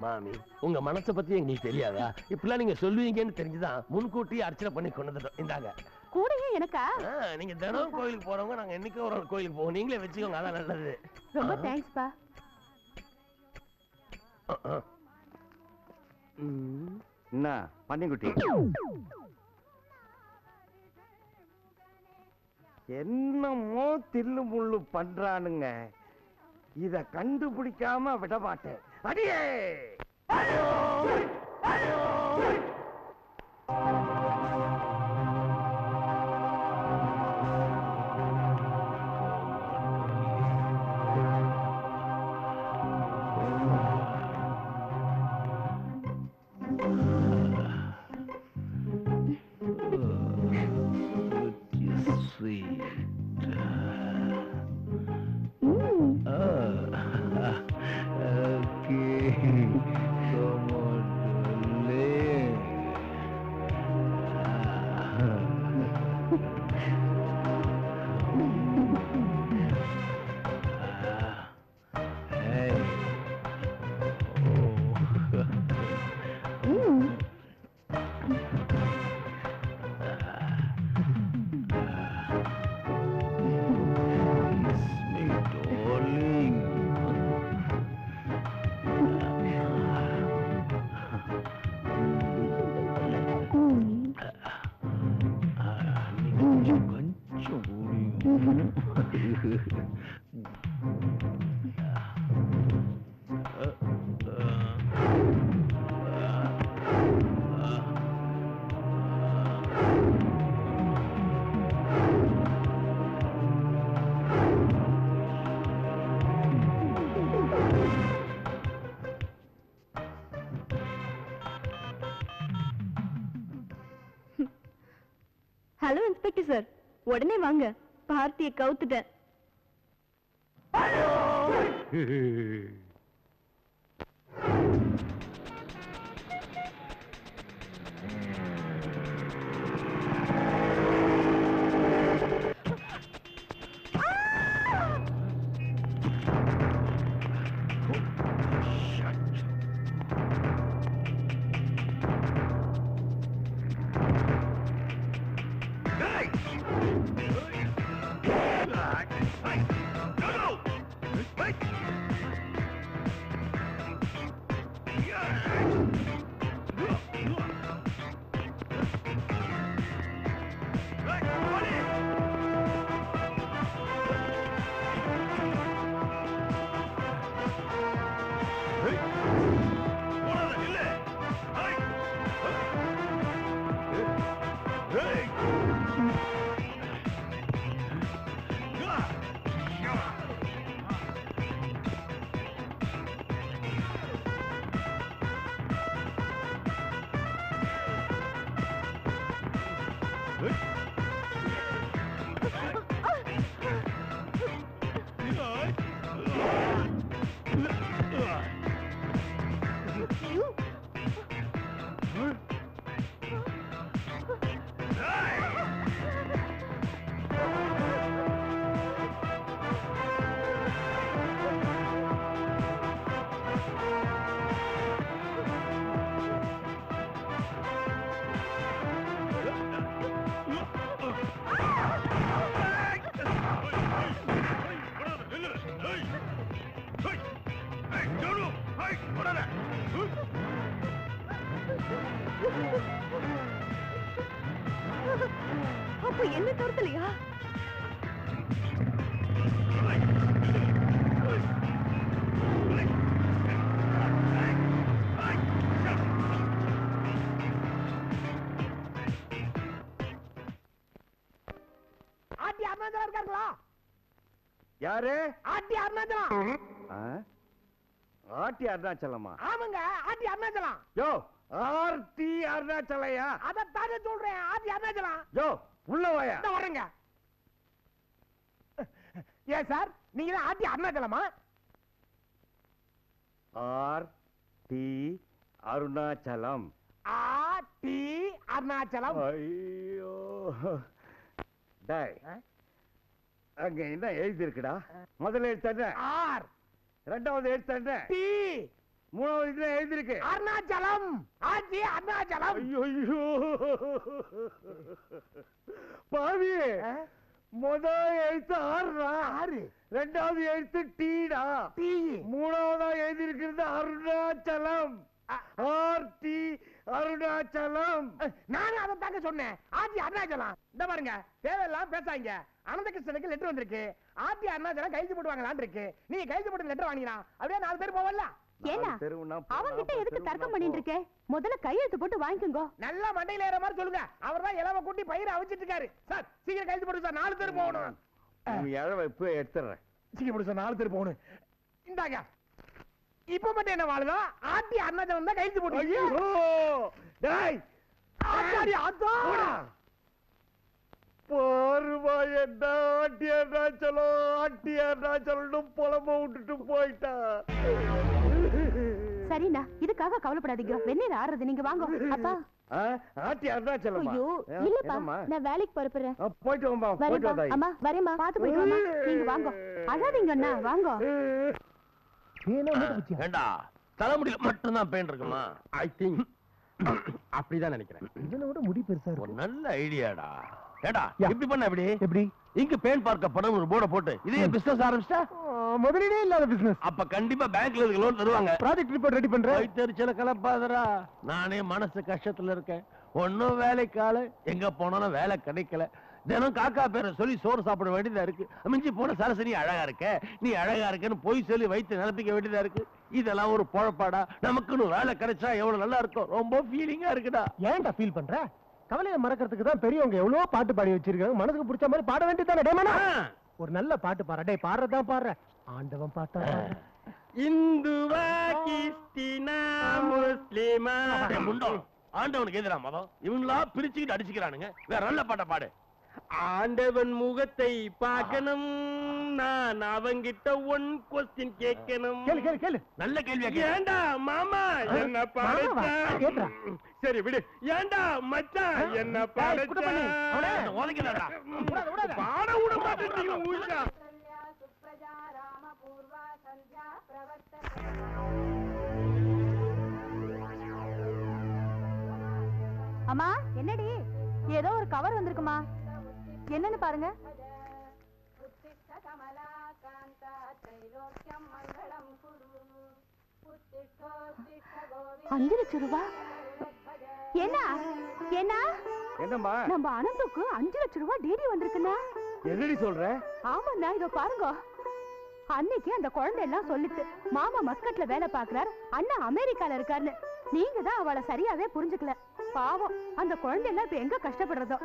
மாமி, உங்க மனசை பத்தி எங்களுக்கு தெரியாதா? இப்பெல்லாம் நீங்க சொல்லுவீங்கன்னு தெரிஞ்சுதான் முன்கூட்டியே அர்ச்சனை பண்ணி கொண்டு வந்துட்டோம். இந்தாங்க. கூடயே எனக்கா? நீங்க தினம் கோயிலுக்கு போறவங்க, நாங்க என்னைக்கோ ஒரு கோயிலுக்கு போவோம். நீங்களே வச்சுக்கோங்க, அதான் நல்லது. ரொம்ப தேங்க்ஸ்பா. என்ன பன்னிக்குட்டி, என்னமோ தில்லு முள்ளு பண்றானுங்க. இத கண்டுபிடிக்காம விட மாட்டேன். அடியே! ஹலோ இன்ஸ்பெக்டர் சார், உடனே வாங்க. பார்ட்டியை கவுத்துட்டேன். அப்ப என்ன தோர்த்தலையா? ஆட்டி அருணாச்சலம் இருக்காங்களா? யாரு? ஆட்டி அருணாச்சலம். ஆட்டி அருணாச்சலமா? ஆமாங்க, ஆட்டி அருணாச்சலம். யோ, ஆர்டி அருணாச்சலையா? அதத்தானே சொல்றேன், ஆட்டி அருணாச்சலம். யோ, உள்ள வாயா. இந்த வரேங்க. ஏன் சார், நீங்க தான் ஆட்டி அருணாச்சலமா? ஆர்டி அருணாச்சலம். ஆட்டி அருணாச்சலம். ஐயோ டேய், அங்க என்ன எழுதி இருக்குடா? முதல்ல எழுத்து என்ன? ஆர். ரெண்டாவது எழுத்து என்ன? டி. மூணாவது இதுல எழுதி இருக்கு அருணாச்சலம். ஆட்டி அருணாச்சலம். ஐயோ பாவி, முதல் எழுத்து ஆறுடா. ஆறு. ரெண்டாவது எழுத்து டீடா. டி. மூணாவதா எழுதி இருக்கிறது அருணாச்சலம். ஆர்டி அருணாச்சலம். நானும் அதை தாங்க சொன்னேன், ஆட்டி அருணாச்சலம். இந்த பாருங்க, தேவையெல்லாம் பேசாங்க. அனந்தகிருஷ்ணனுக்கு லெட்டர் வந்திருக்கு. ஆட்டி அருணாச்சலம் கைது போடுவாங்களான்னு இருக்கு. நீங்க கைது போட்டு லெட்டர் வாங்கினா அப்படியே 4 பேர் போவல. ஏன்னா அவங்கிட்ட எதுக்கு தர்க்கம் பண்ணிட்டு இருக்க? முதல்ல கையெழுத்து போட்டு வாங்கிக்கோங்க. நல்லா மண்டையில ஏற மாதிரி சொல்லுங்க. அவர் தான் இலவ கூட்டி பயிரை அவிச்சிட்டு இருக்காரு. சார் சீக்கிரம் கைது போட்டு சார், 4 பேர் போகணும். நீ எழவை இப்ப எடுத்துறேன். சீக்கிரம் போட்டு சார், 4 பேர் போகணும். இந்தாங்க. இப்ப மட்டும் என்ன வாழுதோ, ஆட்டி அருணாச்சலம் தான் கைது போட்டு. ஐயோ டேய், ஆத்தாடி ஆத்தா. பாருமா என்ன ஆட்டி அருணாச்சலம், ஆட்டி அருணாச்சலம் புலம்ப விட்டுட்டு போயிட்டா. சரிண்ணா, இதுக்காக கவலைப்படாதீங்க. வெந்நீர் ஆறுறது, நீங்க வாங்க. அப்பா. ஆட்டி அருணாச்சலம். ஐயோ இல்லப்பா, நான் வேலைக்கு பொறுப்புறேன். போயிட்டு வாமா, போயிட்டு வா. அம்மா வரேம்மா, பாத்து போயிட்டு வாமா. நீங்க வாங்க, அழாதீங்க அண்ணா, வாங்க. ஏண்டா தலைமுடியில மட்டும் தான் பெயின் இருக்குமா? ஐ திங்க் அப்படிதான் நினைக்கிறேன். இதனை விட முடி பெருசா ஒரு நல்ல ஐடியாடா. ஏடா இப்படி பண்ண எப்படி? எப்படி? இங்க பெயிண்ட் பார்க்க படம் ஒரு போர்டை போட்டு இதே பிசினஸ் ஆரம்பிச்சிட்டா? முதலீடே இல்லாத பிசினஸ். அப்ப கண்டிப்பா பேங்க்ல இருக்கு லோன் தருவாங்க. ப்ராஜெக்ட் ரிப்போர்ட் ரெடி பண்றேன். வைத்தறிச்சல கலப்பாதரா. நானே மனசு கஷ்டத்துல இருக்கேன். ஒன்னும் வேலைக்கால எங்க போனாலும் வேலை கிடைக்கல. தினம் காக்கா பேரை சொல்லி சோறு சாப்பிட வேண்டியதா இருக்கு. மிஞ்சி போன சரசரி அழகா இருக்க, நீ அழகா இருக்கன்னு போய் சொல்லி வைத்து நிரப்பிக்க வேண்டியதா இருக்கு. இதெல்லாம் ஒரு பொழப்பாடா? நமக்குன்னு வேலை கிடைச்சா எவ்வளவு நல்லா இருக்கும். ரொம்ப ஃபீலிங்கா இருக்குடா. ஏன்டா ஃபீல் பண்ற? கவலையை மறக்கிறதுக்கு தான் பெரியவங்க எவ்வளவு பாட்டு பாடி வச்சிருக்காங்க. மனசுக்கு பிடிச்ச மாதிரி பாட வேண்டியதானே டேமனா? ஒரு நல்ல பாட்டு பாரு. டேய் பாடுறதான் பாடுற. ஆண்டவன் பாட்டா இந்துவா கிறிஸ்டினா முஸ்லிமா முண்டோ ஆண்டவனுக்கு எதிரா மதம் இவங்களா பிரிச்சுக்கிட்டு அடிச்சுக்கிறானுங்க. வேற நல்ல பாட்ட பாடு. ஆண்டவன் முகத்தை பார்க்கணும், நான் அவங்கிட்ட ஒன் கொஸ்டின் கேட்கணும். கேளு கேளு கேளு. நல்ல கேள்வியா ஏண்டா மாமா என்ன கேட்றா. பாடுச்சா? சரி விடு. ஏண்டா மச்சான் என்ன பாடுச்சா? உதைக்கலடா. பாட விட மாட்டேங்கிறீங்க ஊஷா. அம்மா என்னடி ஏதோ ஒரு கவர் வந்திருக்குமா, என்னன்னு பாருங்க. 5 லட்சம் ரூபாய். என்ன என்ன என்னம்மா நம்ம அனந்துக்கு 5 லட்சம் ரூபாய் டிடி வந்திருக்குண்ணா. என்னடி சொல்ற? ஆமாண்ணா, இதோ பாருங்க. அன்னைக்கு அந்த குழந்தை எல்லாம் சொல்லிட்டு மாமா மஸ்கட்ல வேலை பாக்குறாரு, அண்ணா அமெரிக்கால இருக்காருன்னு. நீங்க தான் அவளை சரியாவே புரிஞ்சுக்கல. பாவம், அந்த குழந்தை எல்லாம் இப்ப எங்க கஷ்டப்படுறதோ.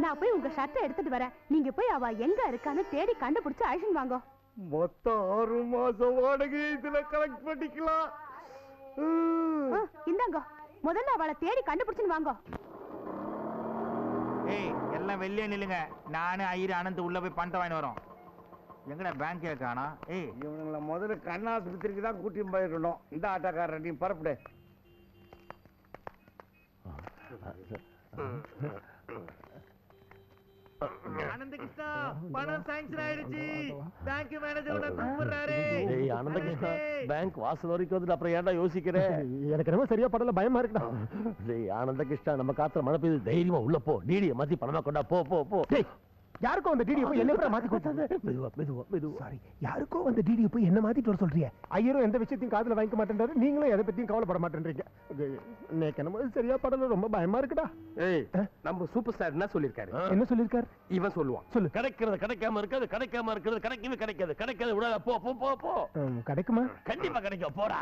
நான் போய் உங்க ஷர்ட்டை எடுத்துட்டு வரேன், நீங்க போய் அவ எங்க இருக்கான்னு தேடி கண்டுபிடிச்சு அழிச்சுன்னு வாங்க. மொத்தம் 6 மாசம் வாடகை இதுல கலெக்ட் பண்ணிக்கலாம். இந்தாங்க, முதல்ல அவளை தேடி கண்டுபிடிச்சுன்னு வாங்க. ஏய் எல்லாம் வெளியே நில்லுங்க. நானு ஐயர் அனந்த் உள்ள போய் பணத்தை வாங்கி வரோம். எங்கடா பேங்க் காணா? ஏய் இவனுங்களை முதல்ல கண்ணாஸ்பத்திரிக்கு தான் கூட்டிட்டு போயிருக்கணும். இந்த ஆட்டோக்காரர் நீ பரப்புடு. ஆனந்த கிருஷ்ணா, பணம் சாங்ஷன் ஆயிடுச்சு. பேங்க் மேனேஜர் உன்னை கூப்பிடுறாரு. டேய் ஆனந்த கிருஷ்ணா, பேங்க் வாசல் வரைக்கும் வந்துட்டு அப்புறம் ஏன்டா யோசிக்கிற? எனக்கு என்னமோ சரியா படல, பயமா இருக்குடா. டேய் ஆனந்த கிருஷ்ணா, நம்ம காத்துல மழை பெய்யுது, தைரியமா உள்ள போ. டிடியை மாத்தி பணமா கொண்டா. போ போ போ. டேய், யாருக்கோ அந்த டிடியை போய் என்ன மாத்தி கொடுத்தாங்க? மெதுவா மெதுவா மெதுவா. சாரி, யாருக்கோ அந்த டிடியை போய் என்ன மாத்திட்டு வர சொல்றீங்க? ஐயரும் எந்த விஷயத்தையும் காதுல வாங்கிக்க மாட்டேன்றாரு, நீங்களும் எதை பத்தியும் கவலைப்பட மாட்டேன்றீங்க. எனக்கு என்னமோ சரியா படல, ரொம்ப பயமா இருக்குடா. ஏய், நம்ம சூப்பர் ஸ்டார் என்ன சொல்லிருக்காரு? என்ன சொல்லிருக்காரு? இவன் சொல்லுவான். சொல்லு. கிடைக்கிறது கிடைக்காம இருக்காது, கிடைக்காம இருக்கிறது கிடைக்கவே கிடைக்காது. கிடைக்காது விடாத. போ போ போ போ. கிடைக்குமா? கண்டிப்பா கிடைக்கும். போடா.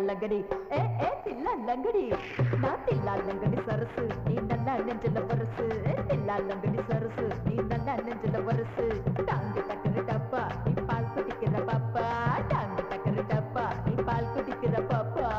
லங்கடி ஏ ஏ தில்லா லங்கடி நான் தில்லா லங்கடி சரசு நீ நல்லா நெஞ்சில பரசு தில்லா லங்கடி சரசு நீ நல்லா நெஞ்சில பரசு டாங்கு டக்கரு டப்பா நீ பால் குடிக்கிற பாப்பா டாங்கு டக்கரு டப்பா நீ பால் குடிக்கிற பாப்பா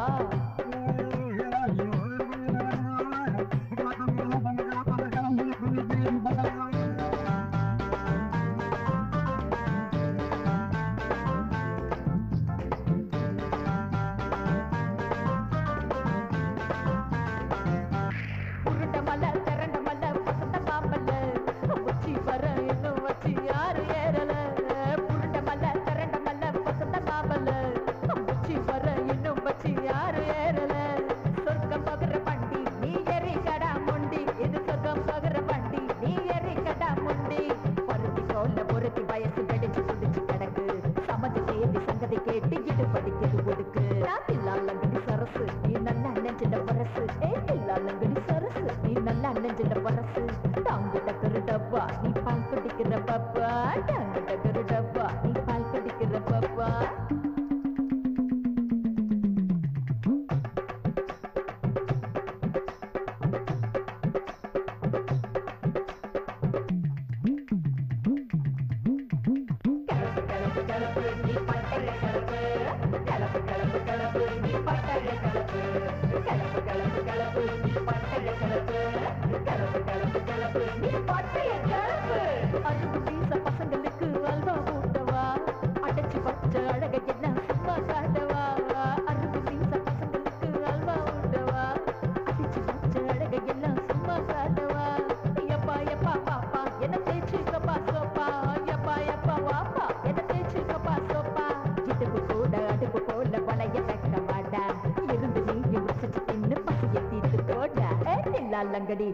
லங்கடி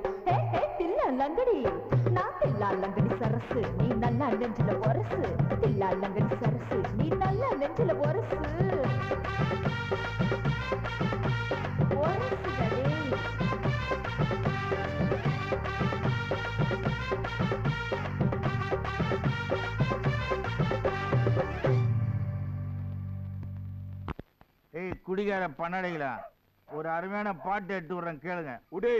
தில்லா லங்கடி நான் தில்லா லங்கடி சரசு நீ நல்லா நெஞ்சில பொரசு தில்லா லங்கடி சரசு நீ நல்லா நெஞ்சில பொரசு ஏய் குடிகார பண்ணடைகளா, ஒரு அருமையான பாட்டு எடுத்து விடுறேன் கேளுங்க. உடே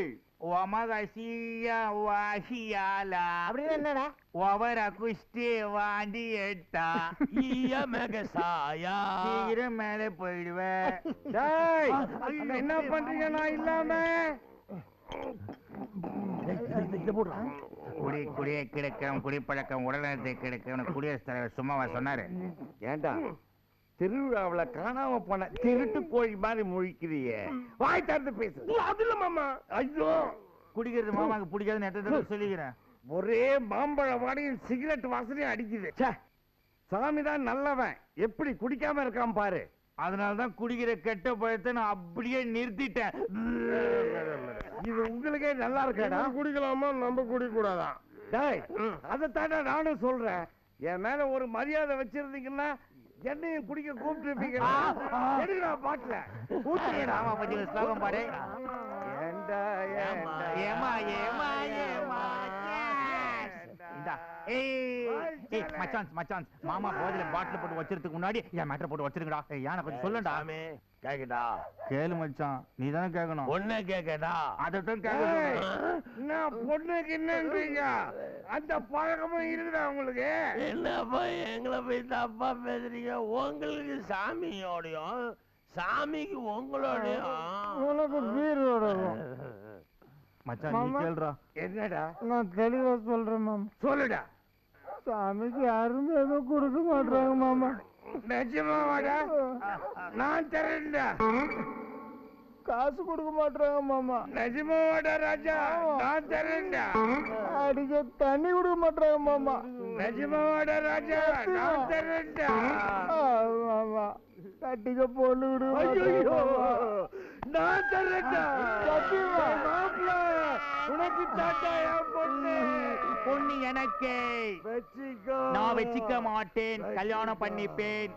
ஒமகசியா வாசியாலா அப்படின்னு என்னடா ஒவர குஷ்டி வாண்டி எட்டா ஈய மெகசாயா சீக்கிரம் மேலே போயிடுவேன். என்ன பண்றீங்க நான் இல்லாம? குடியை கிடக்கும் குடிப்பழக்கம் உடல்நலத்தை கிடக்கும் குடியரசுத் தலைவர் சும்மாவா சொன்னாரு? ஏண்டா திருவிழாவுல காணாம போன திருட்டு கோழி மாதிரி முழிக்கிறியே, வாய் திறந்து பேசு. அதுல மாமா ஐயோ குடிக்கிறது மாமாக்கு பிடிக்காதுன்னு எத்தனை தடவை சொல்லிக்கிறேன். ஒரே மாம்பழ வாடையும் சிகரெட் வாசனையும் அடிக்குது. சாமி தான் நல்லவன், எப்படி குடிக்காம இருக்கான் பாரு. அதனாலதான் குடிக்கிற கெட்ட பழத்தை நான் அப்படியே நிறுத்திட்டேன். இது உங்களுக்கே நல்லா இருக்கா? குடிக்கலாமா நம்ம குடிக்க கூடாதான்? அதைத்தானே நானும் சொல்றேன். என் மேல ஒரு மரியாதை வச்சிருந்தீங்கன்னா என்னையும் குடிக்க கூப்பிட்டு பாட்டுல ஆமா பத்தி ஸ்லோகம் பாரு. ஏண்டா ஏமா ஏமா ஏமா மச்சான் மாமா போதில பாட்டில் போட்டு வச்சிருக்கிறதுக்கு முன்னாடி என் மேட்டர் போட்டு வச்சிருக்கடா. யானை கொஞ்சம் சொல்லண்டா. கேக்கடா கேளு மச்சான், நீ தானே கேட்கணும். ஒண்ணே கேக்கடா அதட்டும் கேட்கணும். நான் பொண்ணுக்கு என்னன்றீங்க? அந்த பழக்கமும் இருக்குதா உங்களுக்கு? என்னப்பா எங்களை போய் தப்பா பேசுறீங்க? உங்களுக்கு சாமியோடையும் சாமிக்கு உங்களோடையும் உனக்கு பீரோட மச்சான் நீ கேளுடா. என்னடா? நான் தெளிவா சொல்றேன் மாமா. சொல்லுடா. சாமிக்கு யாருமே எதுவும் கொடுக்க மாட்டாங்க மாமா. நிஜமாவாடா? நான் தரேன்டா. காசு கொடுக்க மாட்டாங்க மாமா. நிஜமாவாடா ராஜா? நான் தரேன்டா. அடிக்க தண்ணி கொடுக்க மாட்டாங்க மாமா. நிஜமாவாடா ராஜா? நான் தரேன்டா. மாமா கட்டிக்க பொண்ணு ஐயோ நான் தரேன்டா. மாப்பிள்ள உனக்கு தாத்தா என் பொண்ணு. பொண்ணு எனக்கு வச்சிக்கோ. நான் வச்சிக்க மாட்டேன், கல்யாணம் பண்ணிப்பேன்.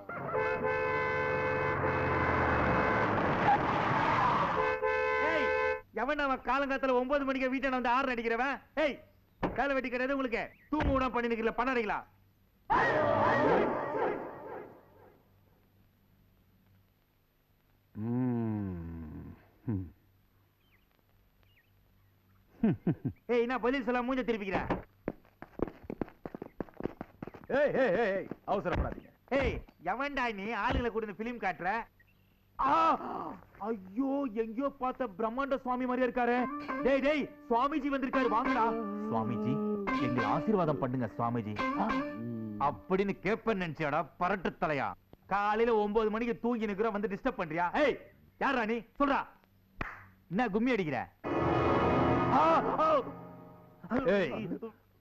எவன் அவன் காலங்காலத்துல 9 மணிக்கு வீட்டை வந்து 6 அடிக்கிறவன்? ஏய் வேலை வெட்டி கிடையாது உங்களுக்கு. தூங்க விட பண்ணி நிக்கல பண்ண அடிக்கலாம். ஏய் என்ன பதில் சொல்ல மூஞ்ச திருப்பிக்கிறேன். அவசரப்படாதீங்க. ஏய் எவன்டா நீ ஆளுங்களை கூட பிலிம் காட்டுற? ஐயோ எங்கயோ பார்த்த பிரம்மாண்ட சுவாமி மாதிரியா இருக்காரு. டேய் டேய் சுவாமிஜி வந்திருக்காரு, வாங்கடா. சுவாமிஜி எங்களை ஆசீர்வாதம் பண்ணுங்க சுவாமிஜி அப்படின்னு கேப்பேன்னு நினைச்சாடா பரட்டு தலையா. காலையில 9 மணிக்கு தூங்கி நிக்கிற வந்து டிஸ்டர்ப் பண்றியா? ஏய் யாரா நீ சொல்றா. என்ன கும்மி அடிக்கிற?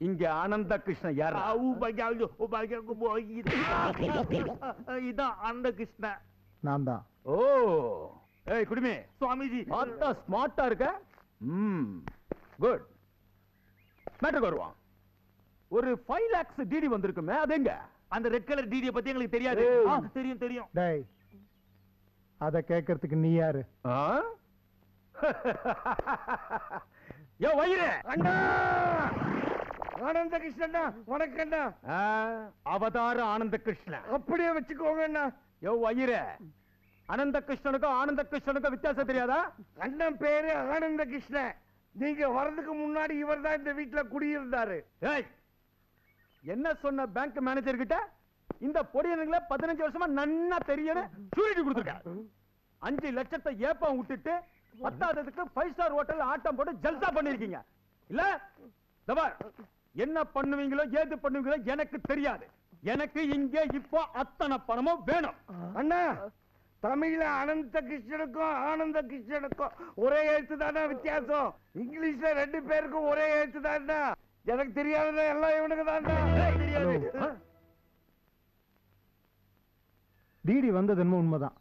இங்க ஆனந்த கிருஷ்ணன் யார்? இதான் ஆனந்த கிருஷ்ணன். நான் தான். ஓ ஏய் குடிமே சுவாமிஜி பார்த்தா ஸ்மார்ட்டா இருக்க. குட். மேட்டருக்கு வருவான். ஒரு 5 lakhs டிடி வந்திருக்குமே, அது எங்க? அந்த ரெட் கலர் டிடியை பத்தி எங்களுக்கு தெரியாது. தெரியும் தெரியும். டேய் அத கேட்கறதுக்கு நீ யாரு? யோ வயிறு அண்ணா ஆனந்த கிருஷ்ணா வணக்கம்ண்ணா. அவதார ஆனந்த கிருஷ்ணன் அப்படியே வச்சுக்கோங்க அண்ணா. யோ வயிறு அனந்த கிருஷ்ணனுக்கும் ஆனந்த கிருஷ்ணனுக்கும் வித்தியாசம் தெரியாதா? அண்ணன் பேரு ஆனந்த கிருஷ்ணன். நீங்க வர்றதுக்கு முன்னாடி இவர் தான் இந்த வீட்டுல குடியிருந்தாரு. ஏய் என்ன சொன்ன பேங்க் மேனேஜர் கிட்ட? இந்த பொடியனுங்கள 15 வருஷமா நன்னா தெரியும் சூரிட்டி கொடுத்துருக்க. 5 லட்சத்தை ஏப்பம் விட்டுட்டு 10ஆவதுக்கு 5 ஸ்டார் ஹோட்டல் ஆட்டம் போட்டு ஜல்சா பண்ணிருக்கீங்க இல்ல? தபார் என்ன பண்ணுவீங்களோ ஏது பண்ணுவீங்களோ எனக்கு தெரியாது. எனக்கு இங்க இப்போ அத்தனை பணமும் வேணும். அண்ணா தமிழ்ல அனந்த கிருஷ்ணனுக்கும் ஆனந்த கிருஷ்ணனுக்கும் ஒரே எழுத்து தானே வித்தியாசம். இங்கிலீஷ்ல 2 பேருக்கும் ஒரே எழுத்து தானே. எனக்கு தெரியாத எல்லாம் இவனுக்கு தான் தெரியாது. டிடி வந்தது என்னமோ உண்மைதான்.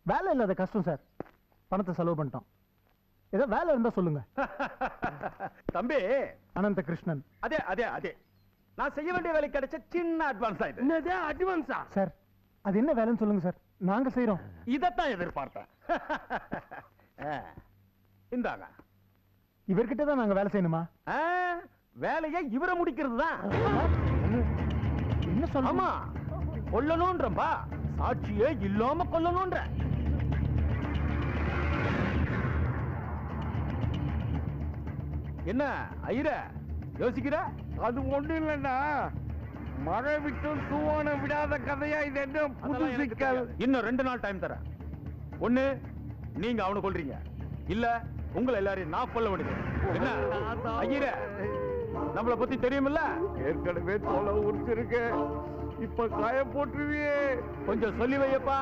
வேலை இல்லாத கஷ்டம் சார். பணத்தை செலவு பண்ணிட்டோம். ஏதோ வேலை இருந்தா சொல்லுங்க. தம்பி அனந்த கிருஷ்ணன். அதே அதே அதே நான் செய்ய வேண்டிய வேலை கிடைச்ச சின்ன அட்வான்ஸ் ஆயிடுது. என்னது அட்வான்ஸா? சார் அது என்ன வேலைன்னு சொல்லுங்க சார், நாங்க செய்யறோம். இதத்தான் எதிர்பார்த்தேன். இந்தாங்க. இவர்கிட்ட தான் நாங்க வேலை செய்யணுமா? வேலையை இவரை முடிக்கிறது தான். என்ன சொல்ல? ஆமா, கொல்லணும்ன்றம்பா, சாட்சியே இல்லாம கொல்லணும்ன்ற. என்ன ஐயர யோசிக்கிற? அது ஒண்ணு இல்லைன்னா மழை விட்டும் தூவான விடாத கதையா இது. என்ன புது சிக்கல்? இன்னும் 2 நாள் டைம் தரேன். ஒண்ணு நீங்க அவனை கொல்றீங்க, இல்ல உங்களை எல்லாரையும் நான் கொல்ல வேண்டியது. என்ன ஐயர, நம்மளை பத்தி தெரியுமில்ல? ஏற்கனவே தோலை உரிச்சிருக்க, இப்ப காய போட்டுருவியே. கொஞ்சம் சொல்லி வையப்பா.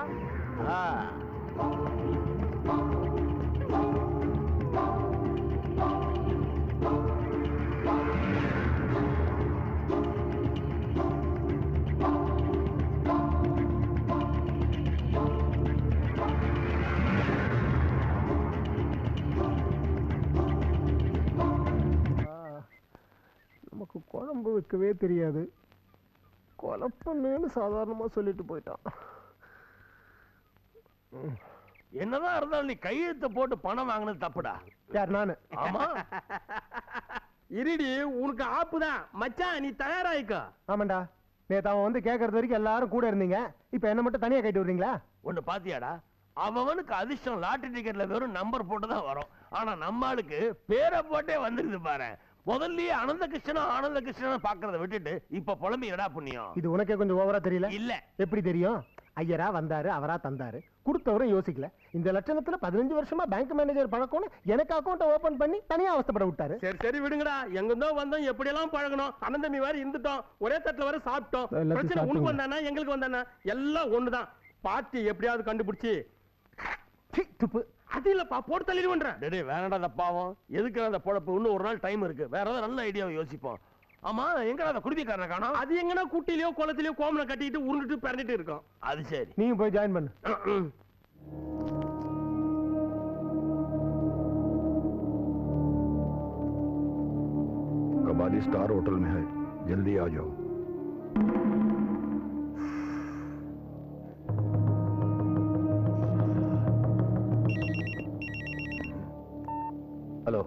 நமக்கு குழம்பு வைக்கவே தெரியாது, குழப்பன்னு சாதாரணமா சொல்லிட்டு போயிட்டான். என்னதான் இருந்தாலும் நீ கையெழுத்து போட்டு பணம் வாங்கினது தப்புடா. யார்? நானு. ஆமா. இருடி, உனக்கு ஆப்புதான் மச்சான், நீ தயாராயிக்க. ஆமாண்டா, நேத்து அவன் வந்து கேட்கறது வரைக்கும் எல்லாரும் கூட இருந்தீங்க, இப்ப என்ன மட்டும் தனியா கைட்டு விடுறீங்களா? ஒண்ணு பாத்தியாடா, அவனுக்கு அதிர்ஷ்டம் லாட்டரி டிக்கெட்ல வெறும் நம்பர் போட்டு தான் வரும். ஆனா நம்ம ஆளுக்கு பேரை போட்டே வந்துருது பாரு. முதல்லயே ஆனந்த கிருஷ்ணன் பாக்குறத விட்டுட்டு இப்ப புலம்பி என்னடா புண்ணியம்? இது உனக்கே கொஞ்சம் ஓவரா தெரியல? இல்ல. எப்படி தெரியும்? ஐயரா வந்தாரு, அவரா தந்தாரு, கொடுத்தவரும் யோசிக்கல. இந்த லட்சணத்துல 15 வருஷமா பேங்க் மேனேஜர் பழக்கம்னு எனக்கு அக்கௌண்ட் ஓபன் பண்ணி தனியா அவஸ்தைப்பட விட்டாரு. சரி சரி விடுங்கடா, எங்கிருந்தோ வந்தோம், எப்படி எல்லாம் பழகணும், அனந்தமி வேற இருந்துட்டோம், ஒரே தட்டுல வர சாப்பிட்டோம். பிரச்சனை உனக்கு வந்தானா எங்களுக்கு வந்தானா எல்லாம் ஒண்ணுதான். பார்ட்டி எப்படியாவது கண்டுபிடிச்சு துப்பு அது இல்லப்பா போட்டு தள்ளிடுவேன். டேய் வேணடா அந்த பாவம், எதுக்கு அந்த பொழப்பு? இன்னும் ஒரு நாள் டைம் இருக்கு, வேற ஏதாவது நல்ல ஐடியாவை யோசிப்போம். ஆமா, எங்கடா அந்த குடிமைக்காரனை காணோம்? அது எங்கனா குட்டிலயோ குளத்திலயோ கோமனை கட்டிட்டு உருண்டுட்டு பிறந்துட்டு இருக்கோம். அது சரி, நீங்க போய் ஜாயின் பண்ணு. कबाली स्टार होटल में है, जल्दी आ जाओ. ஹலோ,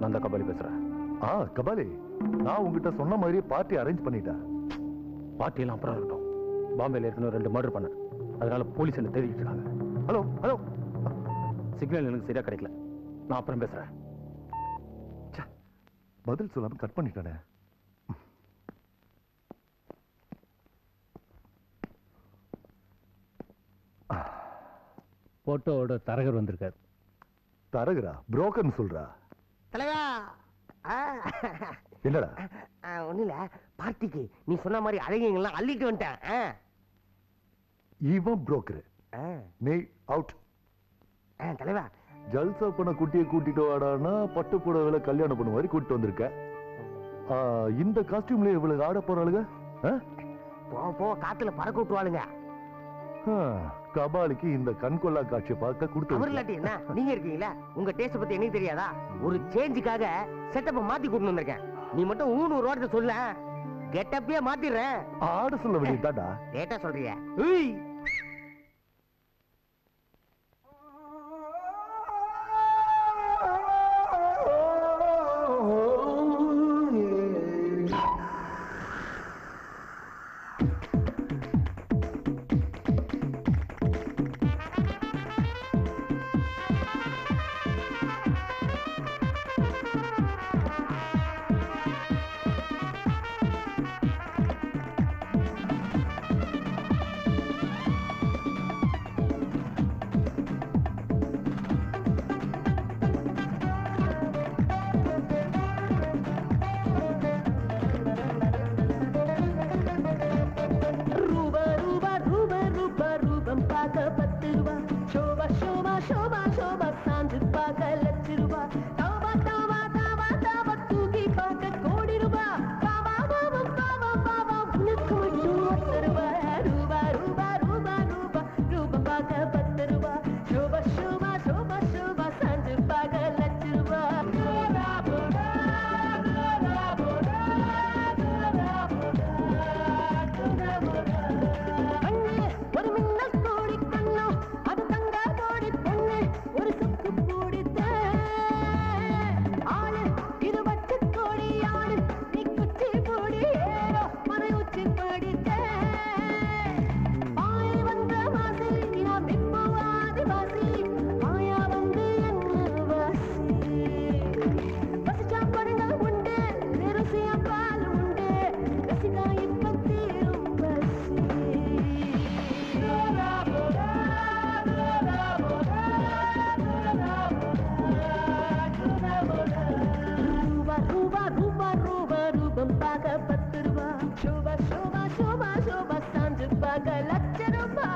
நான் தான் கபாலி பேசுறேன். கபாலி, நான் உங்ககிட்ட சொன்ன மாதிரி பார்ட்டி அரேஞ்ச் பண்ணிட்டேன். பார்ட்டி எல்லாம் அப்புறம் இருக்கட்டும். பாம்பேல ஏற்கனவே 2 மர்டர் பண்ண, அதனால போலீஸ் என்ன தேடிட்டு இருக்காங்க. ஹலோ ஹலோ, சிக்னல் எனக்கு சரியா கிடைக்கல, நான் அப்புறம் பேசுறேன். பதில் சொல்லாம கட் பண்ணிட்டானே. போட்டோவோட தரகர் வந்திருக்காரு. தரகரா? புரோக்கர்னு சொல்றா? தலைவா, என்னடா? ஒண்ணு இல்ல, பார்ட்டிக்கு நீ சொன்ன மாதிரி அழகிங்கெல்லாம் அள்ளிட்டு வந்துட்டேன். இவன் புரோக்கர், நீ அவுட். தலைவா, ஜல்சா பண்ண குட்டியை கூட்டிட்டு வாடானா பட்டு புடவைல கல்யாணம் பண்ண மாதிரி கூட்டிட்டு வந்திருக்க. இந்த காஸ்டியூம்ல இவ்வளவு ஆட போறாளுங்க? போ காத்துல பறக்க விட்டுவாளுங்க. கபாலிக்கு இந்த கண்கொள்ளா காட்சியை பார்க்க கொடுத்து அவர் இல்லாட்டி என்ன, நீங்க இருக்கீங்களா? உங்க டேஸ்ட் பத்தி எனக்கு தெரியாதா? ஒரு சேஞ்சுக்காக செட்டப்ப மாத்தி கூட்டு வந்திருக்கேன். நீ மட்டும் ஊனு ஒரு வாரத்தை சொல்ல, கெட்டப்பே மாத்திடுறேன். ஆட சொல்ல வேண்டியதாடா. லேட்டா சொல்றிய? ரூபம் பார்க்க 10 ரூபா சோபா சோபா சோபா சோபா சாஞ்சு பார்க்க லட்ச ரூபா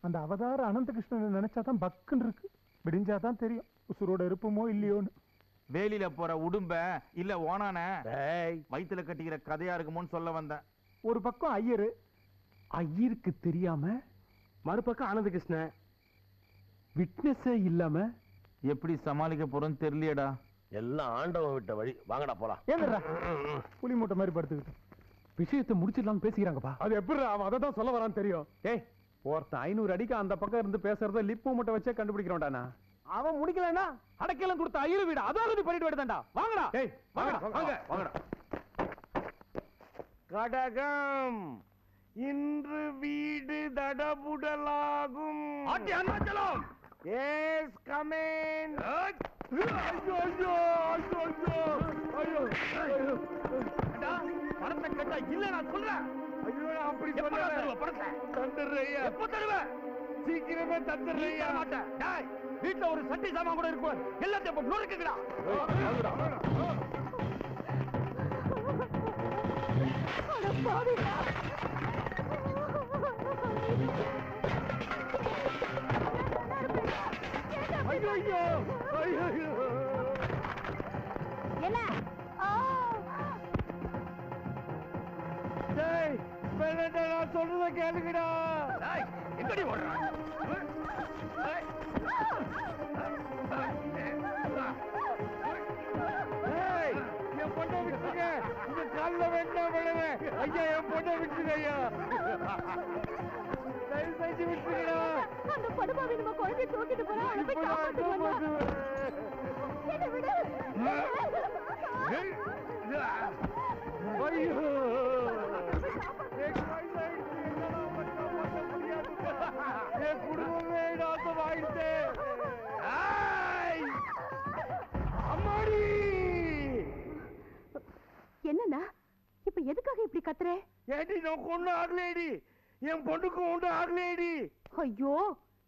அந்த அவதார அனந்தகிருஷ்ணனை நினைச்சாதான் பக்குன்னு இருக்கு. விடிஞ்சாதான் தெரியும் உசுரோட இருப்போமோ இல்லையோன்னு. வேலியில போற உடும்ப இல்ல ஓனான வயித்துல கட்டிக்கிற கதையா இருக்குமோன்னு சொல்ல வந்தேன். ஒரு பக்கம் ஐயரு, ஐயருக்கு தெரியாம மறுபக்கம் ஆனந்தகிருஷ்ண விட்னஸே இல்லாம எப்படி சமாளிக்க போறோம்னு தெரியலையடா. எல்லாம் ஆண்டவன் விட்ட வழி. வாங்கடா போலாம். ஏங்கடா புலி மூட்டை மாதிரி படுத்துக்கிட்டு விஷயத்தை முடிச்சிடலாம்னு பேசிக்கிறாங்கப்பா. அது எப்படி அவன் அதை தான் சொல்ல வரான்னு தெரியும். ஏய், ஒருத்தன் 500 அடிக்கு அந்த பக்கம் இருந்து பேசுறத லிப்பு மட்டும் வச்சே கண்டுபிடிக்கிறோம்டானா. அவன் முடிக்கலன்னா அடக்கெல்லாம் கொடுத்த ஐயரு வீடு அதாவது பண்ணிட்டு வருதாண்டா. வாங்கடா. ஏய் வாங்கடா வாங்க வாங்கடா. கடகம் இன்று வீடு தடபுடலாகும். ஆட்டி அண்ணாச்சலம். S comment. ஐயோ ஐயோ ஐயோ ஐயோ பணத்தை கேட்டா இல்ல நான் சொல்றேன். ஐயோ அப்படி எப்ப சொல்ல தருவ பணத்தை? தந்துடுறையா. எப்ப தருவ? சீக்கிரமே தந்துடுறையா. மாட்டேன். டேய், வீட்ல ஒரு சட்டி சாமான் கூட இருக்கும். எல்லாத்தையும் போட்டு நொறுக்குங்கடா. என்ன டேய், வேணாண்டா, நான் சொல்றத கேளுங்கடா. டேய், எங்கடி ஓடுற? டேய், என் பொண்ணை விட்டுங்க. இந்த காலில் வேண்டாம் விழுவேன். ஐயா, என் பொண்ணை விட்டுங்க ஐயா. தயவு செஞ்சு விட்டுங்கடா. அந்த படுபாவி நம்ம குழந்தைய தூக்கிட்டு போறோம். அவனை போய் காப்பாத்திட்டு வரலாம். என்னை விடு. ஐயோ, எனக்கு வயசாயிடுச்சு. என்னால மட்டும் பண்ண முடியாது. என் குடும்பமே நாசமாயிடுச்சு. அம்மாடி, என்னண்ணா இப்ப எதுக்காக இப்படி கத்துறே? ஏடி நான் கொண்டு ஆகலேடி. என் பொண்ணுக்கு ஒன்று ஆகலேடி. ஐயோ,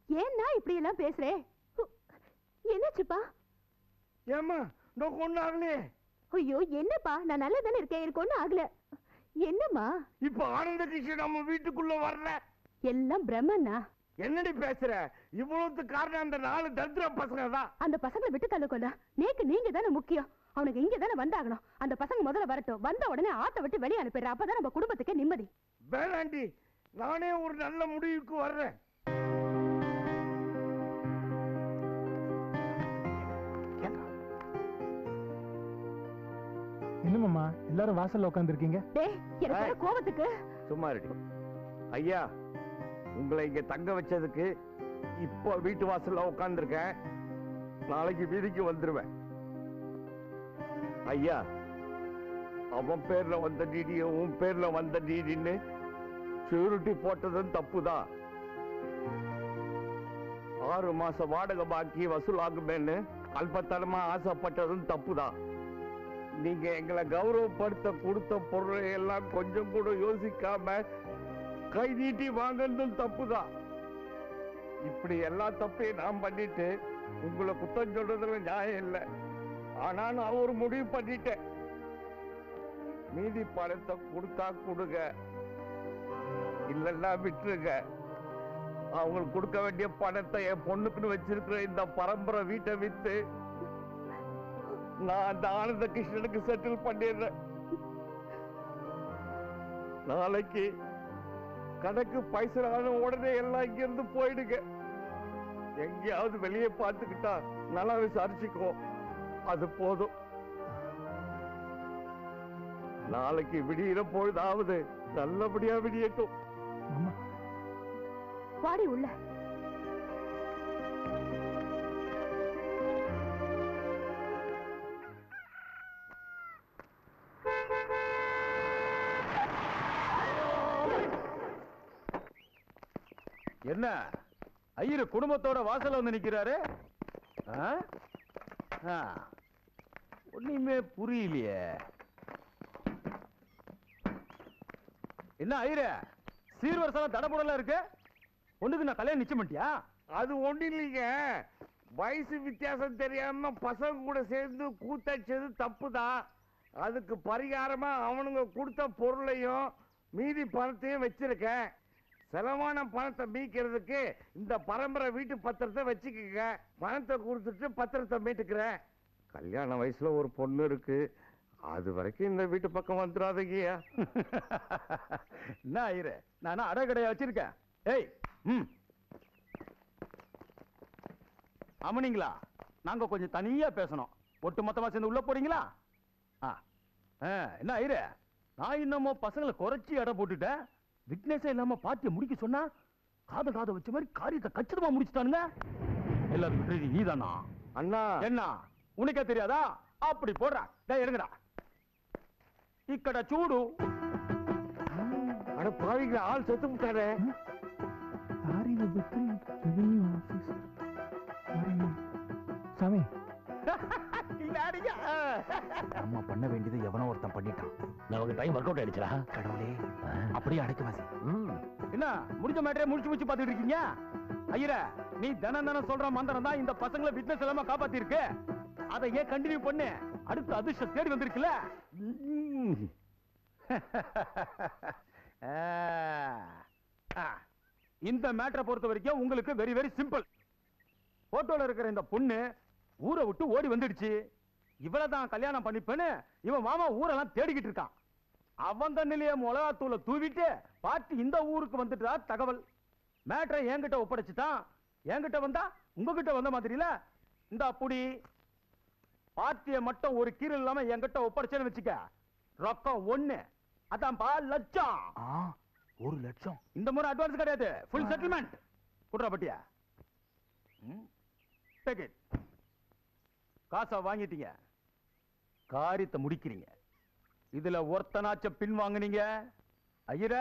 ஏன்னா இப்படி எல்லாம் பேசுறே? என்னாச்சுப்பா? ஏம்மா, நான் கொண்டு ஆகலே. ஐயோ, என்னப்பா, நான் நல்லா தானே இருக்கேன். எனக்கு ஒண்ணும் ஆகல. என்னம்மா இப்ப ஆனந்த கிருஷ்ணன் நம்ம வீட்டுக்குள்ள வர்ற? எல்லாம் பிரம்மண்ணா. என்னடி பேசுற? இவ்வளவு காரணம் அந்த 4 தந்திர பசங்க தான். அந்த பசங்களை விட்டு தள்ளுக்கொண்டா. நேக்கு நீங்க தானே முக்கியம். அவனுக்கு இங்க தானே வந்தாகணும். அந்த பசங்க முதல்ல வரட்டும். வந்த உடனே ஆத்த விட்டு வெளியே அனுப்பிடுற. அப்பதான் நம்ம குடும்பத்துக்கே நிம்மதி. வேணாண்டி, நானே ஒரு நல்ல முடிவுக்கு வர்றேன். என்னமாமா எல்லாரும் வாசல்ல உட்காந்துருக்கீங்க? டேய், எனக்கு கோவத்துக்கு சும்மா இருடி. ஐயா, உங்களை இங்க தங்க வச்சதுக்கு இப்போ வீட்டு வாசல்ல உட்கார்ந்துருக்கேன். நாளைக்கு வீதிக்கு வந்துருவேன். ஐயா, அவன் பேர்ல வந்த டிடியும் உன் பேர்ல வந்த டிடின்னு செக்யூரிட்டி போட்டதும் தப்புதான். 6 மாசம் வாடகை பாக்கி வசூலாகுமேன்னு அல்பத்தனமா ஆசைப்பட்டதும் தப்புதான். நீங்க எங்களை கௌரவப்படுத்த கொடுத்த பொருளை எல்லாம் கொஞ்சம் கூட யோசிக்காம கை நீட்டி வாங்கறதும் தப்புதான். இப்படி எல்லா தப்பையும் நான் பண்ணிட்டு உங்களை குத்தம் சொல்றதுல நியாயம் இல்லை. ஆனா நான் ஒரு முடிவு பண்ணிட்டேன். மீதி பணத்தை கொடுத்தா கொடுங்க, இல்லன்னா விட்டுருங்க. அவங்களுக்கு கொடுக்க வேண்டிய பணத்தை என் பொண்ணுக்குன்னு வச்சிருக்கிற இந்த பரம்பரை வீட்டை வித்து நான் அந்த ஆனந்த கிருஷ்ணனுக்கு செட்டில் பண்ணிடுறேன். நாளைக்கு கணக்கு பைசலான உடனே எல்லாம் இங்க இருந்து போயிடுங்க. எங்கேயாவது வெளியே பார்த்துக்கிட்டா நல்லா விசாரிச்சுக்கோ, அது போதும். நாளைக்கு விடியிற பொழுதாவது நல்லபடியா விடியட்டும். வாடி உள்ள. என்ன ஐயரு குடும்பத்தோட வாசல்ல வந்து நிக்கிறாரு? ஒண்ணுமே புரியலையே. என்ன ஐயரு சீர்வரிசெல்லாம் தடபுடலாம் இருக்கு? ஒண்ணுக்கு நான் கல்யாணம் நிச்சயம் பண்ணிட்டியா? அது ஒண்ணு இல்லைங்க, வயசு வித்தியாசம் தெரியாம பசங்க கூட சேர்ந்து கூத்தடிச்சது தப்புதான். அதுக்கு பரிகாரமா அவனுங்க கொடுத்த பொருளையும் மீதி பணத்தையும் வச்சிருக்கேன். செலவான பணத்தை மீக்கிறதுக்கு இந்த பரம்பரை வீட்டு பத்திரத்தை வச்சுக்கங்க. பணத்தை கொடுத்துட்டு பத்திரத்தை மீட்டுக்கிறேன். கல்யாண வயசுல ஒரு பொண்ணு இருக்கு, அது வரைக்கும் இந்த வீட்டு பக்கம் வந்துடாதீங்கயா. என்ன ஐயரு நான் அடகடையா வச்சிருக்கேன். ஏய் அமனிங்களா, நாங்க கொஞ்சம் தனியா பேசணும். ஒட்டு மொத்தமா சேர்ந்து உள்ள போறீங்களா? என்ன ஐயரு நான் இன்னமோ பசங்களை குறைச்சி இடம் போட்டுட்டேன். விக்னேஷே இல்லாம பார்ட்டியை முடிக்க சொன்னா காத வச்ச மாதிரி காரியத்தை கச்சிதமா முடிச்சுட்டானுங்க. எல்லாரும் நீதானா? அண்ணா என்ன உனக்கே தெரியாதா? அப்படி போடுறா. எடுங்கடா இக்கட சூடு. அட பாவிங்க, ஆள் செத்து விட்டாரே. சாமி அம்மா பண்ண வேண்டியது எவனோ ஒருத்தன் பண்ணிட்டான். நமக்கு டைம் ஒர்க் அவுட் ஆயிடுச்சுடா. கடவுளே, அப்படியே அடைக்கவாசி. என்ன முடிஞ்ச மேட்டரே முடிச்சு பாத்துட்டு இருக்கீங்க? ஐயர நீ தினம் சொல்ற மந்திரம் தான் இந்த பசங்களை விட்னஸ் இல்லாம காப்பாத்தி இருக்கு. அதை ஏன் கண்டினியூ பண்ணு? அடுத்த அதிர்ஷ்டம் தேடி வந்திருக்குல்ல. இந்த மேட்டரை பொறுத்த வரைக்கும் உங்களுக்கு வெரி வெரி சிம்பிள். போட்டோல இருக்கிற இந்த பொண்ணு ஊரை விட்டு ஓடி வந்துடுச்சு. இவ்வளவுதான் கல்யாணம் பண்ணிப்பேன்னு இவன் மாமா ஊரெல்லாம் தேடிக்கிட்டு இருக்கான். அவன் தண்ணிலேயே மிளகாத்தூளை தூவிட்டு பார்த்து இந்த ஊருக்கு வந்துட்டா தகவல். மேட்டரை என்கிட்ட ஒப்படைச்சுட்டான். என்கிட்ட வந்தா உங்ககிட்ட வந்த மாதிரி இல்ல. இந்த அப்படி பார்ட்டியை மட்டும் ஒரு கீரல் இல்லாம என்கிட்ட ஒப்படைச்சேன்னு வச்சுக்க, ரொக்கம் 1. அதான்பா லட்சம். 1 லட்சம். இந்த முறை அட்வான்ஸ் கிடையாது, ஃபுல் செட்டில்மெண்ட். குடுறா பட்டியா? காசை வாங்கிட்டீங்க, காரியத்தை முடிக்கிறீங்க. இதுல ஒருத்தனாச்ச பின் வாங்குனீங்க ஐயர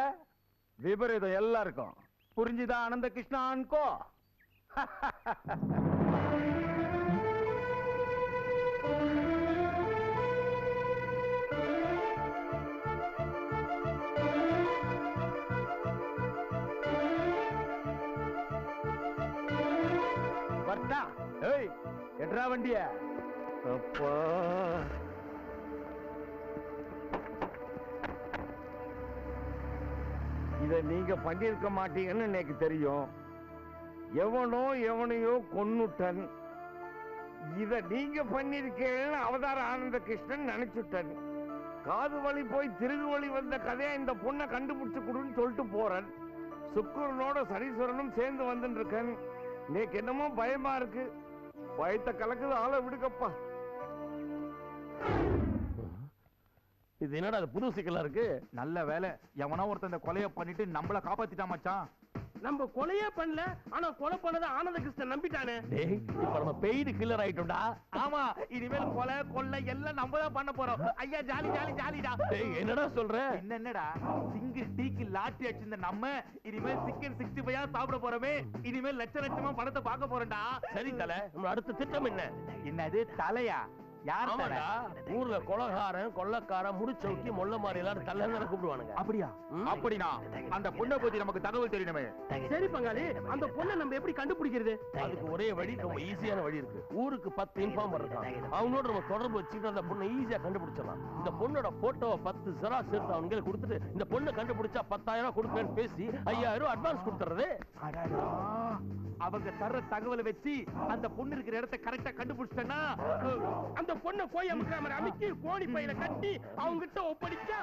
விபரீதம் எல்லாருக்கும் புரிஞ்சுதா? ஆனந்த கிருஷ்ணான்கோ வர்த்தா. ஏய் எட்ரா வண்டிய. அப்பா இத நீங்க பண்ணிருக்க மாட்டீங்கன்னு எனக்கு தெரியும். எவனையோ கொன்னுட்டன். இத நீங்க பண்ணிருக்கீங்கன்னு அவதார ஆனந்த கிருஷ்ணன் நினைச்சுட்டன். காது வழி போய் திருகு வழி வந்த கதையா இந்த பொண்ணை கண்டுபிடிச்சு கொடுன்னு சொல்லிட்டு போறேன். சுக்குரனோட சனீஸ்வரனும் சேர்ந்து வந்துட்டு இருக்கேன். நேக்கு என்னமோ பயமா இருக்கு. பயத்தை கலக்குது, ஆளை விடுக்கப்பா. இது என்னடா அது புது சிக்கலா இருக்கு? நல்ல வேலை எவனோ ஒருத்தன் இந்த கொலையை பண்ணிட்டு நம்மள காப்பாத்திட்டான் மச்சான். நம்ம கொலையே பண்ணல, ஆனா கொலை பண்ணத ஆனந்த கிருஷ்ணன் நம்பிட்டானே. டேய் இப்ப நம்ம பெய்டு கில்லர் ஆயிட்டோம்டா. ஆமா, இனிமேல் கொலை கொள்ளை எல்லாம் நம்ம தான் பண்ண போறோம். ஐயா ஜாலி ஜாலி ஜாலிடா. டேய் என்னடா சொல்ற? என்னடா சிங்கிள் டீக்கு லாட்டி அடிச்சிருந்த நம்ம இனிமேல் சிக்கன் 65 சாப்பிட போறோமே. இனிமேல் லட்சமா பணத்தை பார்க்க போறோம்டா. சரி தல, நம்ம அடுத்த திட்டம் என்ன? என்னது தலையா? யார் தலை? ஊர்ல கொலகாரன் கொள்ளக்காரன் முடிச்சவுக்கி மொள்ள மாதிரி எல்லாரும் தலைன்னு கூப்பிடுவானுங்க. அப்படியா? அப்படினா அந்த பொண்ணை பத்தி நமக்கு தகவல் தெரியணுமே. சரி பங்காளி, அந்த பொண்ணை நம்ம எப்படி கண்டுபிடிக்கிறது? அதுக்கு ஒரே வழி, ரொம்ப ஈஸியான வழி இருக்கு. ஊருக்கு 10 இன்ஃபார்மர் இருக்காங்க. அவங்களோட நம்ம தொடர்பு வச்சுட்டு அந்த பொண்ணை ஈஸியா கண்டுபிடிச்சிடலாம். இந்த பொண்ணோட போட்டோவை 10 ஜெராக்ஸ் எடுத்து அவங்க கொடுத்துட்டு இந்த பொண்ணை கண்டுபிடிச்சா 10,000 கொடுப்பேன்னு பேசி 5,000 அட்வான்ஸ் கொடுத்துறது. அவங்க தர்ற தகவலை வச்சு அந்த பொண்ணு இருக்கிற இடத்தை கரெக்டா கண்டுபிடிச்சிட்டா அந்த பொண்ணை போய் அமுக்காம அமுக்கி கோணி பையில கட்டி அவங்க கிட்ட ஒப்படைச்சா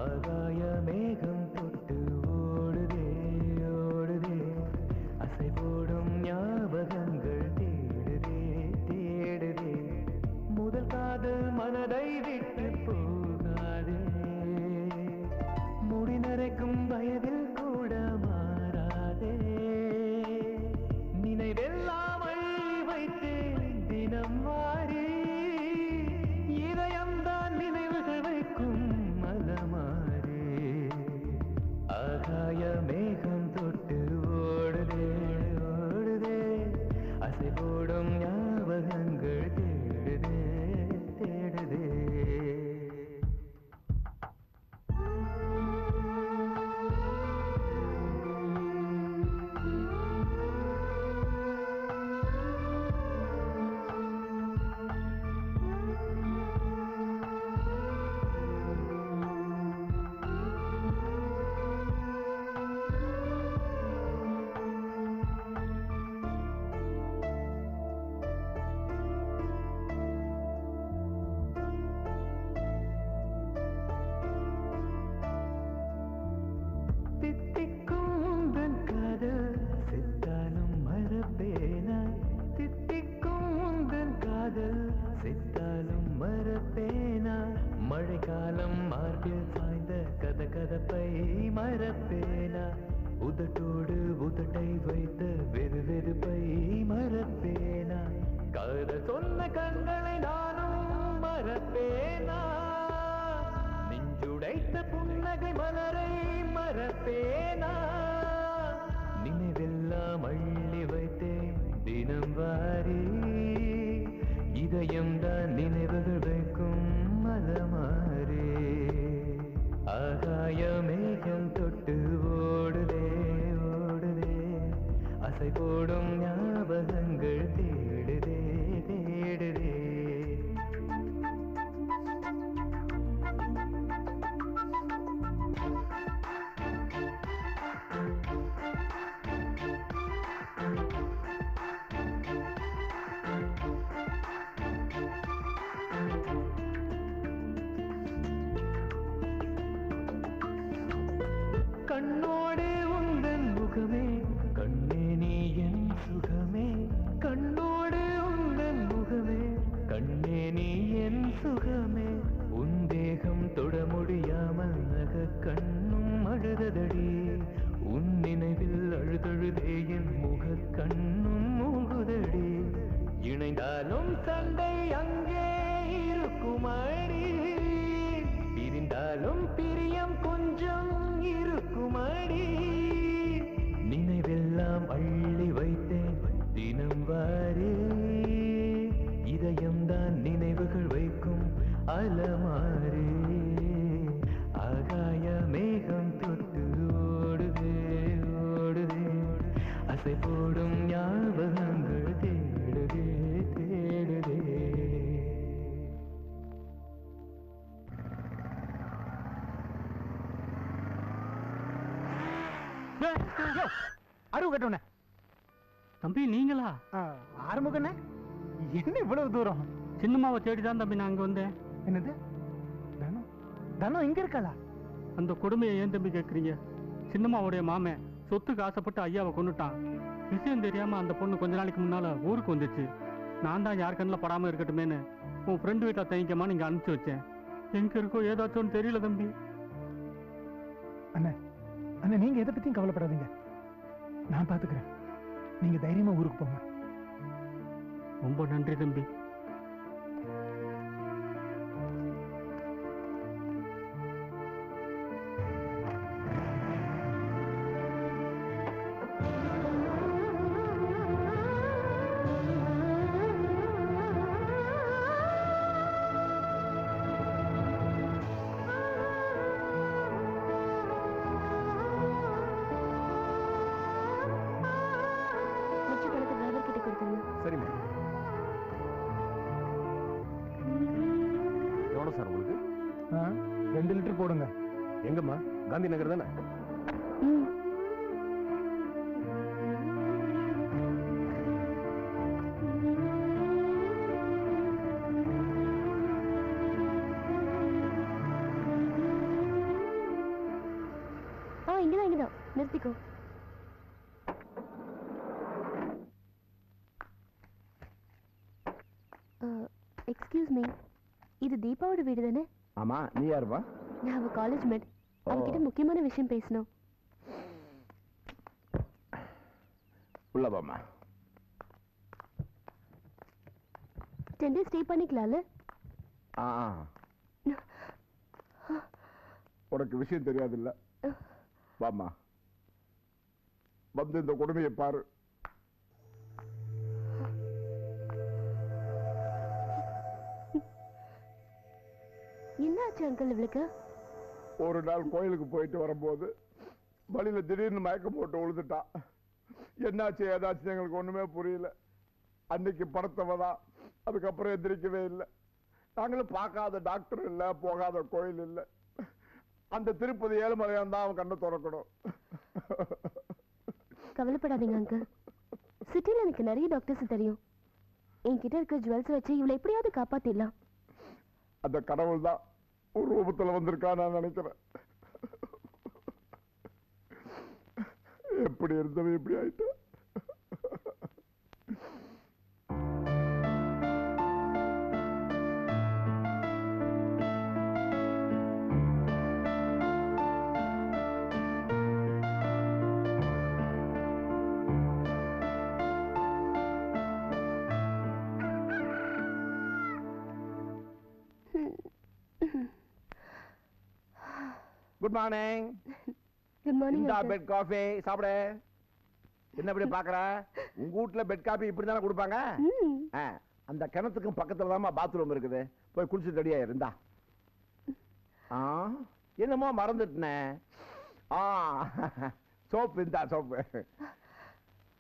ஆகாய மேகம் கண்களை நானும் மறப்பேனா நெஞ்சுடைத்த புன்னகை மலரை மறப்பேனா நினைவெல்லாம் அள்ளி வைத்தேன் தினம் வாரி இதயம்தான் நினைவுகள் வைக்கும் மலமாறே ஆகாய மேகம் தொட்டு ஓடுதே ஓடுதே அசை போடும் ஞாபகங்கள் தேடுதே தேடுதே கண்ணோடு உந்தன் முகமே கண்ணே நீ என் சுகமே கண்ணோடு உந்தன் முகமே கண்ணே நீ என் சுகமே உன் தேகம் தொட முடியாமல் நக கண்ணும் அழுததடி உன் நினைவில் அழுதழுதே என் முக கண்ணும் மூகுதடி இணைந்தாலும் சண்டை அங்கே இருக்குமடி பிரிந்தாலும் பிரியம் கொஞ்சம் இருக்குமடி நினைவெல்லாம் அள்ளி வைத்தேன் தினம் வாரே இதயம்தான் நினைவுகள் வைக்கும் அலமாரே ஆகாய மேகம் தொட்டு ஓடுதே ஓடுதே அசை போடும் ஞாபகங்கள் தேடுதே தேடுதே அருவு கட்டணே தம்பி நீங்களா ஆறுமுகண்ணே என்ன இவ்வளவு தூரம் சின்னம்மாவை தேடிதான் தம்பி நான் அங்க வந்தேன். என்னது தனம் தனம் இங்க இருக்காளா? அந்த கொடுமையை ஏன் தம்பி கேட்குறீங்க? சின்னம்மாவுடைய மாமன் சொத்துக்கு ஆசைப்பட்டு ஐயாவை கொண்டுட்டான். விஷயம் தெரியாம அந்த பொண்ணு கொஞ்ச நாளைக்கு முன்னால ஊருக்கு வந்துச்சு. நான் தான் யார் கண்ணில் படாம இருக்கட்டுமேன்னு உன் ஃப்ரெண்டு வீட்டில் தங்கிக்கமா நீங்க அனுப்பிச்சு வச்சேன். எங்க இருக்கோ ஏதாச்சும் தெரியல தம்பி. அண்ணா அண்ணா நீங்க எதை பத்தியும் கவலைப்படாதீங்க, நான் பாத்துக்கிறேன். நீங்க தைரியமா ஊருக்கு போங்க. ரொம்ப நன்றி தம்பி. சரிம்மா. எவ்வளோ சார் உங்களுக்கு? 2 லிட்டர் போடுங்க. எங்கம்மா? காந்தி நகர் தானே? இங்கதான் நிறுத்திக்கோ. எக்ஸ்கியூஸ் மீ, இது தீபாவோட வீடு தானே? ஆமா. நீ யாருப்பா? நான் அவ காலேஜ் மேட். அவகிட்ட முக்கியமான விஷயம் பேசணும். உள்ளவாமா. 10 days ஸ்டே பண்ணிக்கலாம்ல? உனக்கு விஷயம் தெரியாதுல்ல, வாமா வந்து இந்த கொடுமையை பாரு. என்னாச்சு அங்கிள் இவளுக்கு? ஒரு நாள் கோயிலுக்கு போயிட்டு வரும்போது வழியில திடீர்னு மயக்கம் போட்டு விழுந்துட்டா. என்னாச்சு ஏதாச்சும் எங்களுக்கு ஒண்ணுமே புரியல. அன்னைக்கு படுத்தவதான், அதுக்கப்புறம் எந்திரிக்கவே இல்லை. நாங்களும் பார்க்காத டாக்டர் இல்ல, போகாத கோயில் இல்லை. அந்த திருப்பதி ஏழுமலையான் தான் அவன் கண்ணை திறக்கணும். கவலைப்படாதீங்க அங்கிள், சிட்டில எனக்கு நிறைய டாக்டர்ஸ் தெரியும். என்கிட்ட இருக்க ஜுவல்ஸ் வச்சு இவளை எப்படியாவது காப்பாத்திடலாம். அந்த கடவுள் தான் ஒரு ரூபத்துல வந்திருக்கா நான் நினைக்கிறேன். எப்படி இருந்தவன் எப்படி ஆயிட்ட. Good morning. குட் மார்னிங் இந்த பெட் காஃபி சாப்பிடு. என்ன இப்படி பாக்குற? உங்க வீட்ல பெட் காபி இப்படி தானே கொடுப்பாங்க? அந்த கிணத்துக்கும் பக்கத்துல தான் பாத்ரூம் இருக்குது. போய் குளிச்சு ரெடியா இருந்தா. என்னமோ மறந்துட்டேன். சோப்பு இந்த சோப்பு.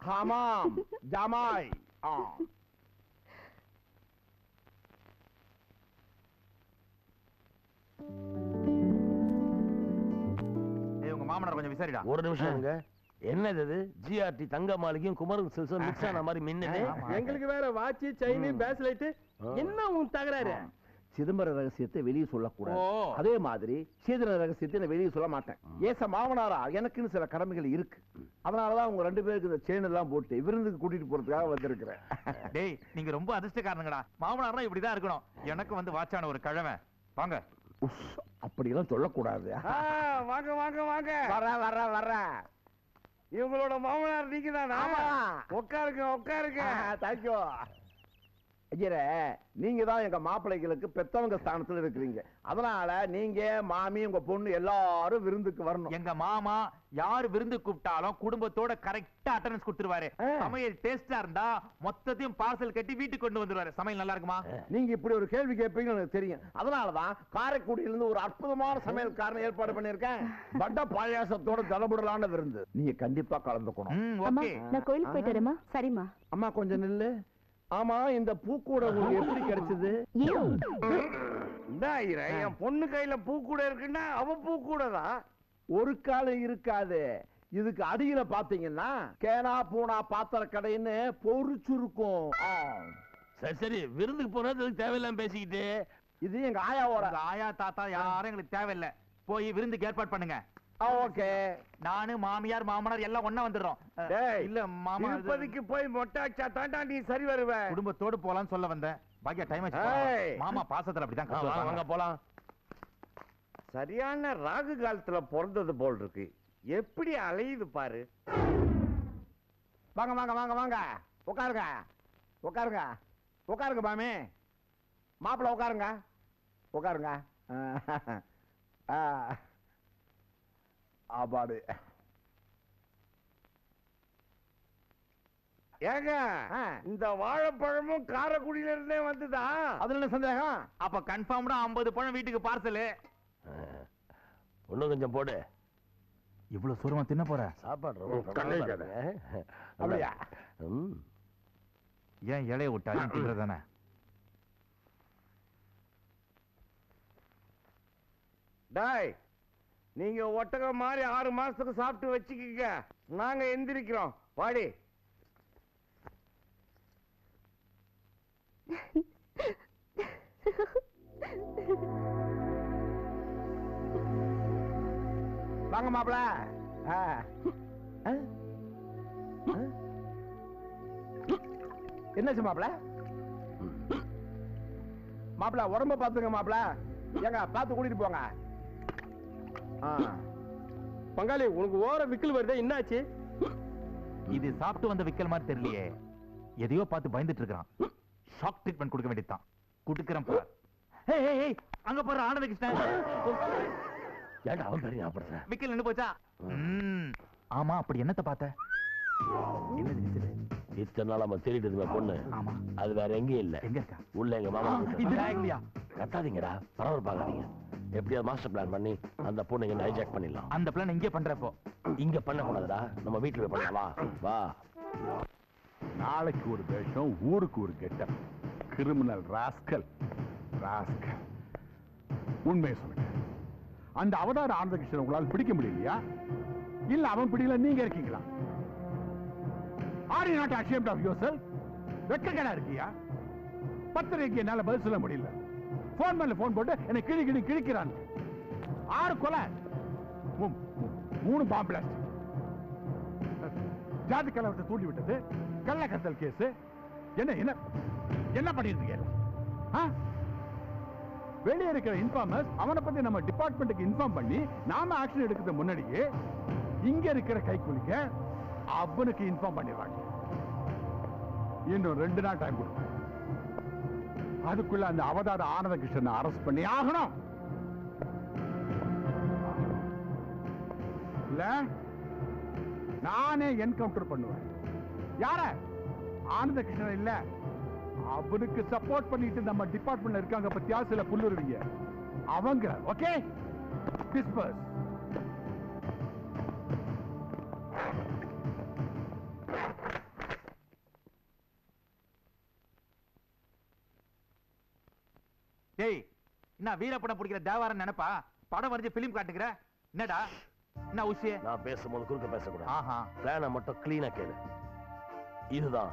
ஹமாம் ஜமாய். உங்க மாமனார் கொஞ்சம் விசாரிடா. ஒரு நிமிஷம். என்னது இது? ஜிஆர்டி தங்க மாளிகையும் குமரன் சில்ஸும் மிக்ஸ் ஆன மாதிரி மின்னுது. எங்களுக்கு வேற வாட்ச் செயின் பேஸ்லைட் என்ன உன் தகராறு? சிதம்பர ரகசியத்தை வெளியே சொல்லக்கூடாது. அதே மாதிரி சேதன ரகசியத்தை நான் வெளியே சொல்ல மாட்டேன். ஏச மாமனாரா எனக்குன்னு சில கடமைகள் இருக்கு. அதனாலதான் உங்க 2 பேருக்கு இந்த செயின் எல்லாம் போட்டு விருந்துக்கு கூட்டிட்டு போறதுக்காக வந்திருக்கிறேன். டேய் நீங்க ரொம்ப அதிர்ஷ்டக்காரனுங்கடா. மாமனார்னா இப்படிதான் இருக்கணும். எனக்கு வந்து வாட்சான ஒரு கிழமை. வாங்க. அப்படி எல்லாம் சொல்லக்கூடாது. வாங்க வாங்க வாங்க. வர இவங்களோட மாமனார் நீங்க தானா? உட்காருங்க உட்காருங்க. தேங்க்யூ. ஐயரே, நீங்க தான் எங்க மாப்பிள்ளைகளுக்கு பெத்தவங்க ஸ்தானத்துல இருக்கிறீங்க. அதனால நீங்க மாமி உங்க பொண்ணு எல்லாரும் விருந்துக்கு வரணும். எங்க மாமா யாரு விருந்து கூப்பிட்டாலும் குடும்பத்தோட கரெக்டா அட்டெண்டன்ஸ் கொடுத்துருவாரு. சமையல் டேஸ்டா இருந்தா மொத்தத்தையும் பார்சல் கட்டி வீட்டுக்கு கொண்டு வந்துருவாரு. சமையல் நல்லா இருக்குமா? நீங்க இப்படி ஒரு கேள்வி கேட்பீங்கன்னு எனக்கு தெரியும். அதனாலதான் காரைக்குடியில இருந்து ஒரு அற்புதமான சமையல்காரன் ஏற்பாடு பண்ணிருக்கேன். பட்ட பாயாசத்தோட தலைபுடலான விருந்து. நீங்க கண்டிப்பா கலந்துக்கணும். நான் கோயிலுக்கு போயிட்டு வரேம்மா. சரிம்மா. அம்மா கொஞ்சம் நில்லு. ஆமா, இந்த பூக்கூட உங்களுக்கு எப்படி கிடைச்சது? என் பொண்ணு கையில பூக்கூட இருக்குன்னா அவ பூக்கூடதான். ஒரு காலம் இருக்காது. இதுக்கு அடியில பாத்தீங்கன்னா கேனா பூனா பாத்திர கடைன்னு பொறிச்சிருக்கும். சரி சரி, விருந்துக்கு போறது தேவையில்லாம பேசிக்கிட்டு. இது எங்க ஆயாவோட. ஆயா தாத்தா யாரும் எங்களுக்கு தேவையில்லை. போய் விருந்துக்கு ஏற்பாடு பண்ணுங்க. ஓகே. நானு மாமியார் மாமனார் எல்லாம் ஒண்ணா வந்துடுறோம். இல்ல மாமா திருப்பதிக்கு போய் மொட்டாச்சா தாண்டா நீ சரி வருவ. குடும்பத்தோடு போலான்னு சொல்ல வந்தேன். பாக்கியா டைம் ஆச்சு. மாமா பாசத்துல அப்படிதான். வாங்க போலாம். சரியான ராகு காலத்துல பிறந்தது போல் இருக்கு. எப்படி அலையுது பாரு. வாங்க வாங்க வாங்க வாங்க. உட்காருங்க உட்காருங்க உட்காருங்க மாமி. மாப்பிள்ள உட்காருங்க உட்காருங்க. ஆபாடு. ஏங்க இந்த வாழைப்பழமும் காரைக்குடியில இருந்தே வந்துதா? அதுல என்ன சந்தேகம்? அப்ப கன்ஃபார்ம்டா 50 பழம் வீட்டுக்கு பார்சல். இன்னும் கொஞ்சம் போடு. இவ்வளவு சூரமா தின்ன போற? சாப்பாடு அப்படியா? ஏன் இலைய விட்டாலும் தின்றதானே? டாய், நீங்க ஒட்டகம் மாதிரி 6 மாசத்துக்கு சாப்பிட்டு வச்சுக்கீங்க. நாங்க எந்திரிக்கிறோம். வாடி. வாங்க மாப்பிள்ள. என்னாச்சு மாப்பிள்ள? மாப்பிள்ள உடம்ப பாத்துங்க மாப்பிள்ள. ஏங்க பார்த்து கூட்டிட்டு போங்க. பங்காளி உனக்கு ஓர விக்கல் வருதே, என்னாச்சு? இது சாப்பிட்டு வந்த விக்கல் மாதிரி தெரியலையே. எதையோ பார்த்து பயந்துட்டு இருக்கான். ஷாக் ட்ரீட்மெண்ட் கொடுக்க வேண்டியதுதான். கொடுக்கிறேன் பாரு. அங்க போற ஆனந்த கிருஷ்ணன். ஏன்டா அவன் பெரிய ஆபரேஷன்? விக்கல் நின்னு போச்சா? ஆமா, அப்படி என்னத்த பார்த்த? என்னது விக்கல்? இத்தனை நாள் நம்ம தேடிட்டு இருந்த பொண்ணு. ஆமா, அது வேற எங்கேயும் இல்ல. எங்க இருக்கா? உள்ள எங்க மாமா. இல்லையா? கத்தாதீங்கடா, பரவாயில்ல. எப்படியாவது மாஸ்டர் பிளான் பண்ணி அந்த பொண்ணு இங்க ஹைஜாக் பண்ணிடலாம். அந்த பிளான் இங்கே பண்றப்போ இங்க பண்ண கூடாதுடா, நம்ம வீட்டுல போய் பண்ணலாம். வா. நாளைக்கு ஒரு வேஷம், ஊருக்கு ஒரு கெட்டப். Criminal rascal rascal. உண்மையை சொல்லுங்க, அந்த அவதார ஆனந்த கிருஷ்ணன் உங்களால் பிடிக்க முடியலையா? இல்ல அவன் பிடிக்கல, நீங்க இருக்கீங்களா? Are you not ashamed of yourself? வெட்கக்கேடா இருக்கியா? பத்திரிகைக்கு என்னால பதில் சொல்ல முடியல. போன் மேல போன் போட்டு என்னை கிழிக்கிறான். 6 கொலை, 3 பாம்பு பிளாஸ்ட், ஜாதி கலவரத்தை தூண்டி விட்டது, கள்ள கத்தல் கேஸ். என்ன என்ன என்ன பண்ணிருந்தீங்க? வெளியே இருக்கிற இன்ஃபார்மர்ஸ் அவனை பத்தி நம்ம டிபார்ட்மெண்ட்டுக்கு இன்ஃபார்ம் பண்ணி நாம ஆக்ஷன் எடுக்கிறது முன்னாடியே இங்க இருக்கிற கைக்கூலிங்க அவனுக்கு இன்ஃபார்ம் பண்ணிடுவாங்க. இன்னும் 2 நாள் டைம் கொடுப்போம். அதுக்குள்ள அந்த அவதார ஆனந்த கிருஷ்ணனை அரெஸ்ட் பண்ணி ஆகணும். இல்ல நானே என்கவுண்டர் பண்ணுவேன். யார? ஆனந்த கிருஷ்ணன் இல்ல, அவனுக்கு சப்போர்ட் பண்ணிட்டு நம்ம டிபார்ட்மெண்ட்ல இருக்காங்க பத்தியா சில புல்லுருவீங்க, அவங்க. Okay, disburse. டேய், என்ன வீரப்படம் பிடிக்கிற தேவாரம் நினைப்பா? படம் வரைஞ்சு பிலிம் காட்டுகிற என்னடா? என்ன விஷயம்? நான் பேசும்போது குறுக்க பேசக்கூடாது. ஆஹா, பிளானை மட்டும் கிளீனா கேளு. இதுதான்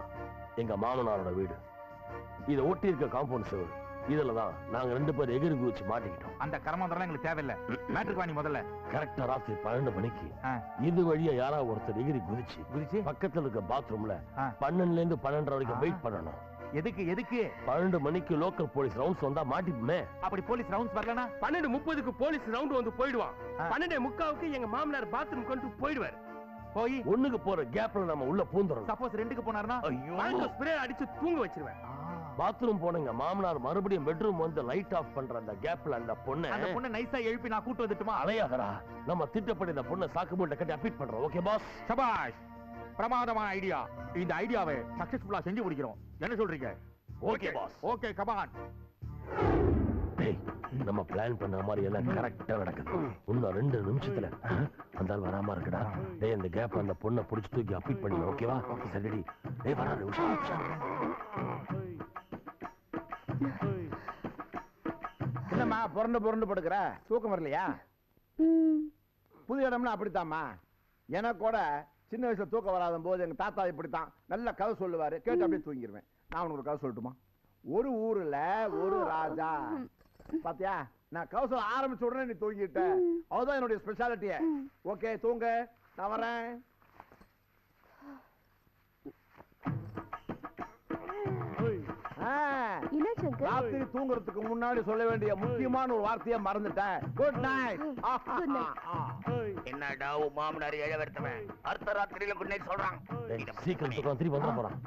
எங்க மாமனாரோட வீடு. இதை ஒட்டி இருக்க காம்பவுண்ட் செவரு. இதுலதான் நாங்க 2 பேர் எகிரி குதிச்சு மாட்டிக்கிட்டோம். அந்த கர்மந்தரம் எங்களுக்கு தேவையில்லை. மேட்ருக்கு வாணி முதல்ல. கரெக்டா ராத்திரி 12 மணிக்கு இது வழியா யாராவது ஒருத்தர் எகிரி குதிச்சு பக்கத்துல இருக்க பாத்ரூம்ல 12ல இருந்து 12:30 வரைக்கும் வெயிட் பண்ணணும். எதுக்கு? 12 மணிக்கு லோக்கல் போலீஸ் ரவுண்ட்ஸ் வந்தா மாட்டிப்புமே. அப்படி போலீஸ் ரவுண்ட்ஸ் வரலனா 12:30க்கு போலீஸ் ரவுண்ட் வந்து போயிடுவான். 12:45க்கு எங்க மாமனார் பாத்ரூம் கொண்டு போயிடுவார். போய் 1க்கு போற கேப்ல நம்ம உள்ள பூந்துறோம். சப்போஸ் 2க்கு போனாருன்னா ஐயோ, ஸ்ப்ரே அடிச்சு தூங்க வச்சிருவேன். பாத்ரூம் போனங்க மாமனார் மறுபடியும் பெட்ரூம் வந்து லைட் ஆஃப் பண்ற அந்த கேப்ல அந்த பொண்ணை நைஸா எழுப்பி நான் கூட்டு வந்துட்டுமா? அலையாதடா, நம்ம திட்டப்படி இந்த பொண்ணை சாக்கு மூட்டை கட்டி அப்பீட் பண்றோம். Okay boss? சபாஷ், பிரமாதமான ஐடியா. இந்த ஐடியாவை சக்சஸ்ஃபுல்லா செஞ்சு முடிக்கிறோம். என்ன சொல்றீங்க? Okay boss. Okay, come on. டேய், நம்ம பிளான் பண்ண மாதிரி எல்லாம் கரெக்டா நடக்குது. இன்னும் 2 நிமிஷத்துல அந்த ஆள் வராம இருக்குடா. டேய், அந்த கேப் அந்த பொண்ணை புடிச்சு தூக்கி அப்பீட் பண்ணி. ஓகேவா? சரிடி. டேய், வராது. என்னம்மா புரண்டு படுக்கிற? தூக்கம் வரலையா? புது இடம்னா அப்படித்தாம்மா. எனக்கு கூட சின்ன வயசுல தூக்கம் வராத போது எங்க தாத்தா இப்படித்தான் நல்ல கதை சொல்லுவாரு, கேட்டு அப்படியே தூங்கிடுவேன். நான் உனக்கு ஒரு கதை சொல்லட்டுமா? ஒரு ஊர்ல ஒரு ராஜா. பாத்தியா, நான் கதை சொல்ல ஆரம்பிச்ச உடனே நீ தூங்கிட்ட. அதுதான் என்னுடைய ஸ்பெஷாலிட்டியே. ஓகே, தூங்க, நான் வரேன். ராத்திரி தூங்குறதுக்கு முன்னாடி சொல்ல வேண்டிய முக்கியமான ஒரு வார்த்தையை மறந்துட்டேன். Good night. என்னடா உன் மாமனார் இழவெடுத்தவன் அர்த்த ராத்திரியில குட் நைட் சொல்றான். சீக்கிரம் தூக்கம் திரும்பி வந்துட போறான்.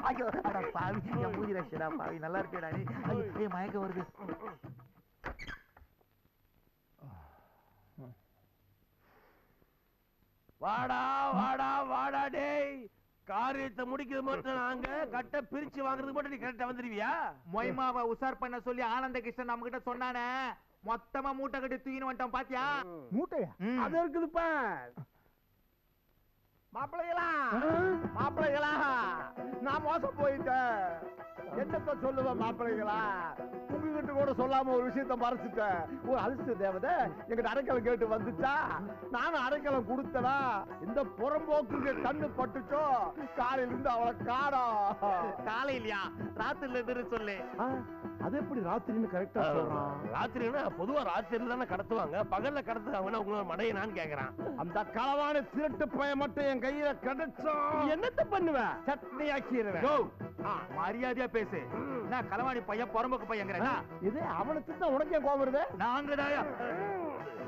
ஐயோ, அட பாவி, என் மூஞ்சி ரஷடா பாவி. நல்லா இருக்கேடா நீ. ஐயோ, மயக்கம் வருது. வாடா வாடா வாடா டேய், காரியத்தை முடிக்கிறது மட்டும் நாங்க கட்ட பிரிச்சு வாங்குறதுக்கு மட்டும் நீ கரெக்டா வந்துருவியா? மொய்மாவை உசார் பண்ண சொல்லி ஆனந்த கிருஷ்ணன் நம்ம கிட்ட சொன்னானே, மொத்தமா மூட்டை கட்டி தூக்கின்னு வந்துட்டோம். பாத்தியா? மூட்டையா? அது இருக்குதுப்பா. மாப்பிள்ளைகளா, நான் மோசம் போயிட்டேன். என்னத்த சொல்லுவேன் மாப்பிள்ளைகளா? உங்ககிட்ட கூட சொல்லாம ஒரு விஷயத்த மறைச்சிட்டேன். ஒரு அதிர்ஷ்ட தேவதை எங்கிட்ட அடைக்கலம் கேட்டு வந்துச்சா, நானும் அடைக்கலம் கொடுத்தனா. இந்த புறம்போக்கு கண்ணு பட்டுச்சோ, காலையில இருந்து அவளை காணோம். காலையிலயா? ராத்திரில இருந்து சொல்லு. அது எப்படி ராத்திரின்னு கரெக்டா சொல்றான்? ராத்திரினா பொதுவா ராத்திரில தானே கடத்துவாங்க, பகல்ல கடத்துவாங்கன்னா உங்களோட மடையனான்னு கேக்குறான். அந்த களவான திருட்டு பையன் மட்டும் என் கையில கிடைச்சோம். என்னத்த பண்ணுவேன்? சட்னி ஆக்கிடுவேன். மரியாதையா பேசு. நான் களவாணி பையன், புறம்போக்கு பையன். இது அவனுக்கு தான் உனக்கே கோபம் வருது? நாங்க தாயா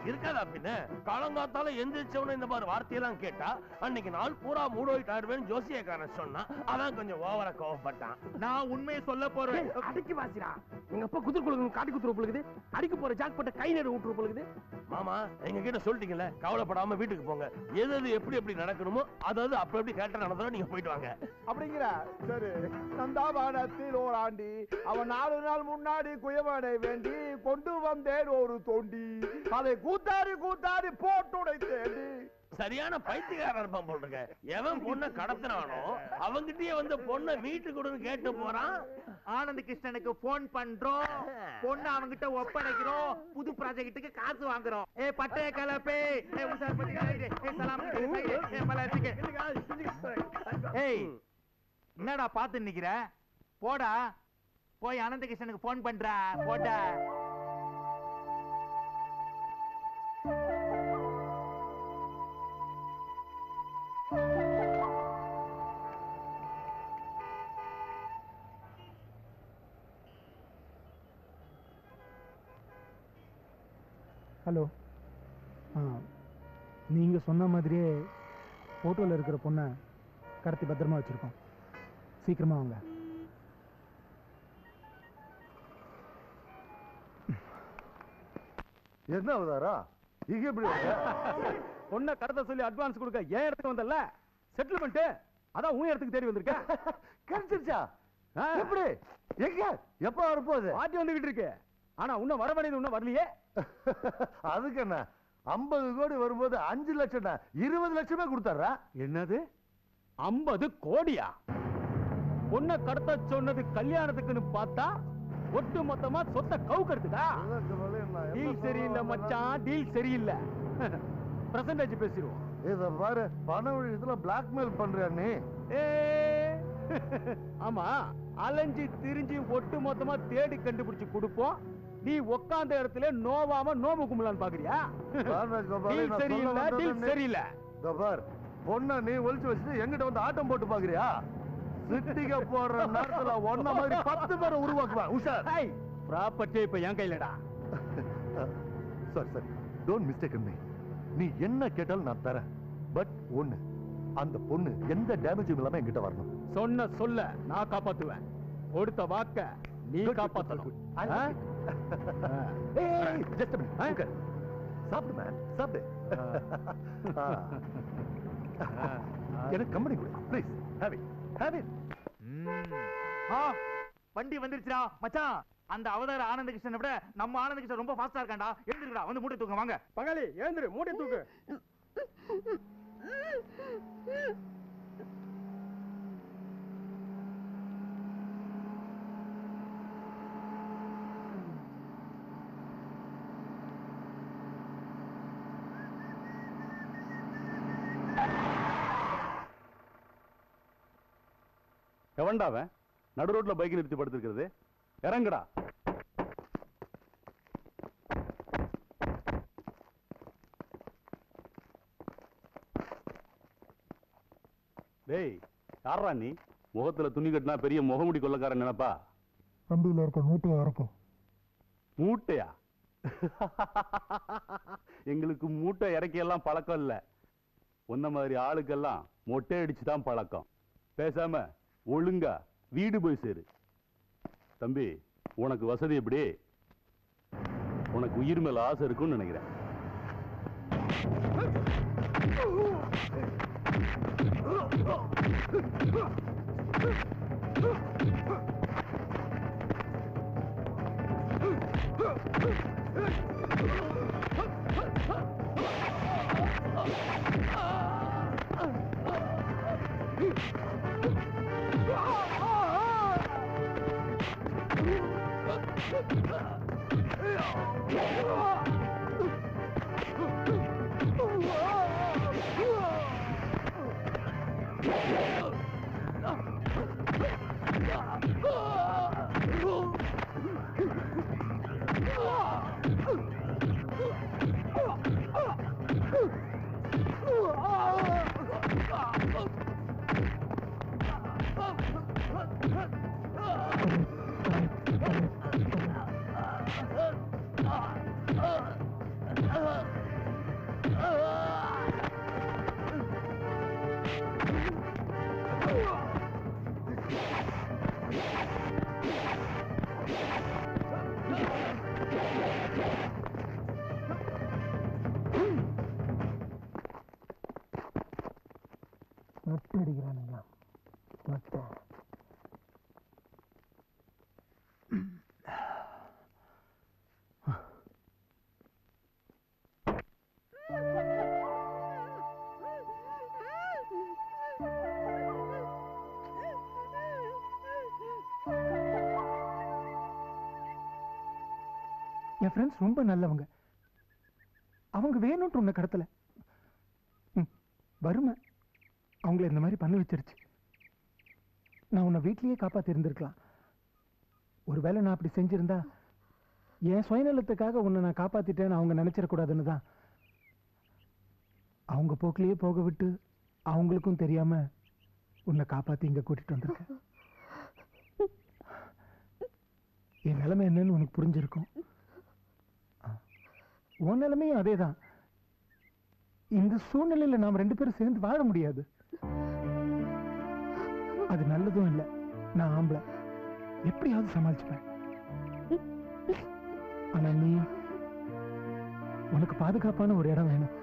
இருக்காதா பின்ன? காலங்காத்தால எந்திரிச்சவன இந்த மாதிரி வார்த்தையெல்லாம் கேட்டா அன்னைக்கு நாள் பூரா மூடோயிட்டாருவேன்னு ஜோசியக்காரன் சொன்னா அவன் கொஞ்சம் ஓவரா கோவப்பட்டான். நான் உண்மையை சொல்ல போறேன். அடிக்கு வாசிரா, எங்க அப்பா குதிர் குழுக்கு காட்டி குத்துரு போலுக்குது, அடிக்க போற ஜாக் பட்ட கை நேரம் விட்டுரு போலுக்குது. மாமா, எங்க கிட்ட சொல்லிட்டீங்கல்ல, கவலைப்படாம வீட்டுக்கு போங்க. எது எப்படி எப்படி நடக்கணுமோ அதாவது அப்ப எப்படி கரெக்டா நடந்தோ நீங்க போயிட்டு வாங்க. அப்படிங்கிற சரி. நந்தாவனத்தில் ஓராண்டி அவன் 4 நாள் முன்னாடி குயவனை வேண்டி கொண்டு வந்தேன் ஒரு தோண்டி, அதை கூத்தாடி கூத்தாடி போட்டுடை தேடி. சரியான பைத்தியக்காரன் இருப்பான் போல் இருக்க. எவன் பொண்ணை கடத்தினானோ அவங்கிட்டயே வந்து பொண்ணை வீட்டுக்கு கொடுன்னு கேட்டு போறான். ஆனந்த கிருஷ்ணனுக்கு போன் பண்றோம், பொண்ணு அவங்கிட்ட ஒப்படைக்கிறோம், புது ப்ராஜெக்ட்டுக்கு காசு வாங்குறோம். ஏ பட்டே கலப்பே, ஏ உசார் பத்தி ஏ சலாம் ஏ மலர்த்திக்கு. ஏய், என்னடா பாத்து நிக்கிற? போடா, போய் ஆனந்த கிருஷ்ணனுக்கு போன் பண்ற. போடா. ஹலோ. நீங்க சொன்ன மாதிரியே போட்டோல இருக்கிற பொண்ணை கடத்தி பத்திரமா வச்சிருக்கோம். சீக்கிரமா வாங்க. என்ன அவதாரா இங்க எப்படி பொண்ணை கடத்த சொல்லி அட்வான்ஸ் கொடுக்க ஏன் இடத்துக்கு வந்தல்ல செட்டில்மெண்ட், அதான் உன் இடத்துக்கு தேடி வந்திருக்கேன். கிடைச்சிருச்சா? எப்படி எங்க எப்ப வரப்போகுது? பாட்டி வந்துகிட்டு இருக்கு. ஆனா இன்னும் வர வேண்டியது இன்னும் வரலையே. அதுக்கு என்ன 50 கோடி வரும்போது 5 லட்சம் 20 லட்சமே கொடுத்தாரா? என்னது 50 கோடியா? பொண்ணை கடத்த சொன்னது கல்யாணத்துக்குன்னு பார்த்தா ஒட்டு மொத்தமா சொத்த கவுக்கிறதுக்கா? டீல் சரியில்லை மச்சான், டீல் சரியில்லை. பிரசன்டேஜ் பேசிடுவோம். இத பாரு, பண விஷயத்துல பிளாக்மெயில் பண்றியா நீ? ஆமா, அலைஞ்சி திரிஞ்சு ஒட்டு மொத்தமா தேடி கண்டுபிடிச்சு கொடுப்போம். நீ உட்கார்ந்த இடத்துல நோவாம நோம்பு கும்பலான்னு பாக்குறியா? டீல் சரியில்லை, டீல் சரியில்லை. பொண்ணை நீ ஒளிச்சு வச்சுட்டு எங்கிட்ட வந்து ஆட்டம் போட்டு பாக்குறியா? சிட்டிக போற நேரத்துல ஒன்ன மாதிரி 10 பேரை உருவாக்குவேன். உஷார். ப்ராப்பர்ட்டி இப்ப என் கையிலடா. Sorry don't mistake me. நீ என்ன கேட்டாலும் நான் தரேன். பட் ஒண்ணு, அந்த பொண்ணு எந்த டேமேஜும் இல்லாம என்கிட்ட வரணும். சொன்ன சொல்ல நான் காப்பாத்துவேன். கொடுத்த வாக்க நீ காப்பாத்தணும். சாப்பிடு மேன், சாப்பிடு. எனக்கு கம்பெனி கொடு ப்ளீஸ். Have it. வண்டி வந்துருச்சுடா மச்சான். அந்த அவதார ஆனந்த கிருஷ்ணனை விட நம்ம ஆனந்த கிருஷ்ணன் ரொம்ப ஃபாஸ்டா இருக்கான்டா. எழுந்திருக்கடா, வந்து மூட்டை தூக்க வாங்க. பகாலி எழுந்திரு, மூட்டை தூக்கு. எவன்டாவன் நடு ரோட்ல பைக் நிறுத்தி படுத்திருக்கிறது? இறங்குடா. டேய், யாரா நீ? முகத்துல துணி கட்டினா பெரிய முகமுடி கொள்ளக்காரன் நினைப்பா? வண்டியில இருக்க மூட்டையா இருக்கும். மூட்டையா? எங்களுக்கு மூட்டை இறக்கியெல்லாம் பழக்கம் இல்ல. உன்ன மாதிரி ஆளுக்கெல்லாம் மொட்டை அடிச்சுதான் பழக்கம். பேசாம ஒழுங்கா வீடு போய் சேரு. தம்பி, உனக்கு வசதி எப்படி? உனக்கு உயிர் மேல ஆசை இருக்கும்னு நினைக்கிறேன். அடிக்கிறானுங்களா? என் ஃப்ரெண்ட்ஸ் ரொம்ப நல்லவங்க. அவங்க வேணும்ட்டு உன்னை கடத்தல. வறுமை அவங்கள இந்த மாதிரி பண்ண வச்சிருச்சு. நான் உன்னை வீட்லயே காப்பாத்தி இருந்திருக்கலாம். ஒருவேளை நான் அப்படி செஞ்சிருந்தா என் சுயநலத்துக்காக உன்னை நான் காப்பாத்திட்டேன்னு அவங்க நினைச்சிடக்கூடாதுன்னு தான் அவங்க போக்கிலேயே போக விட்டு அவங்களுக்கும் தெரியாம உன்னை காப்பாத்தி இங்க கூட்டிட்டு வந்திருக்கேன். என் நிலைமை என்னன்னு உனக்கு புரிஞ்சிருக்கும். உன் நிலைமையும் அதேதான். இந்த சூழ்நிலையில நாம் 2 பேரும் சேர்ந்து வாழ முடியாது. அது நல்லதும் இல்லை. நான் ஆம்பளை, எப்படியாவது சமாளிச்சுப்பேன். ஆனா நீ, உனக்கு பாதுகாப்பான ஒரு இடம் வேணும்.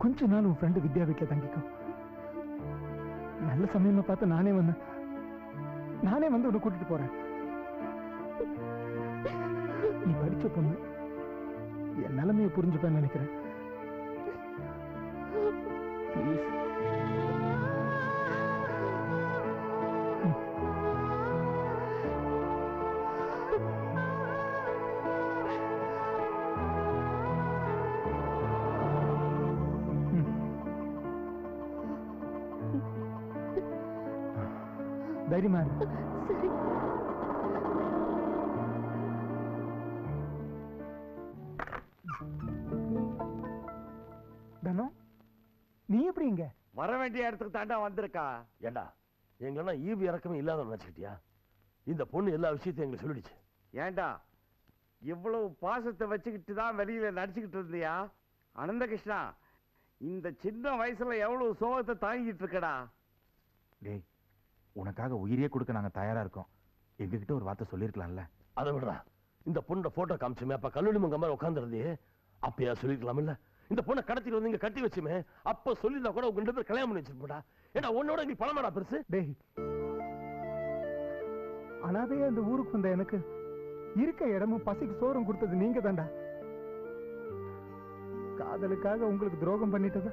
கொஞ்ச நாள் உன் ஃப்ரெண்டு வித்யா வீட்டுல தங்கிக்கோ. நல்ல சமயமா பார்த்து நானே வந்து உன்னை கூட்டிட்டு போறேன். நீ படிச்ச பொண்ணு, என் நிலைமையை புரிஞ்சுப்பேன்னு நினைக்கிறேன். ப்ளீஸ். தைரியமா இரு. சரி. தனோ, நீ எப்படி இங்க? வர வேண்டிய இடத்துக்கு தாண்டா வந்திருக்கா. ஏண்டா எங்கன்னா ஈவு இறக்கமே இல்லாத நினைச்சுக்கிட்டியா? இந்த பொண்ணு எல்லா விஷயத்தையும் எங்களுக்கு சொல்லிடுச்சு. ஏண்டா இவ்வளவு பாசத்தை வச்சுக்கிட்டு தான் வெளியில நடிச்சுக்கிட்டு இருந்தியா? அனந்த கிருஷ்ணா, இந்த சின்ன வயசுல எவ்வளவு சோகத்தை தாங்கிட்டு இருக்கடா. டேய், உனக்காக உயிரியே கொடுக்க நாங்க தயாரா இருக்கோம். எங்ககிட்ட ஒரு வார்த்தை சொல்லிருக்கலாம்ல. அதை விடுறா, இந்த பொண்ணோட போட்டோ காமிச்சுமே, அப்ப கல்லூரி மங்க மாதிரி உட்காந்துருந்தே, அப்பயா சொல்லிருக்கலாம் இல்ல? இந்த பொண்ணை கடத்திட்டு வந்து இங்க கட்டி வச்சுமே, அப்ப சொல்லிருந்தா கூட உங்க 2 பேர் கல்யாணம் பண்ணி வச்சிருப்பா. ஏன்னா உன்னோட நீ பணமாடா பெருசு. டேய், அனாதையா இந்த ஊருக்கு வந்த எனக்கு இருக்க இடமும் பசிக்கு சோறும் கொடுத்தது நீங்க தாண்டா. காதலுக்காக உங்களுக்கு துரோகம் பண்ணிட்டது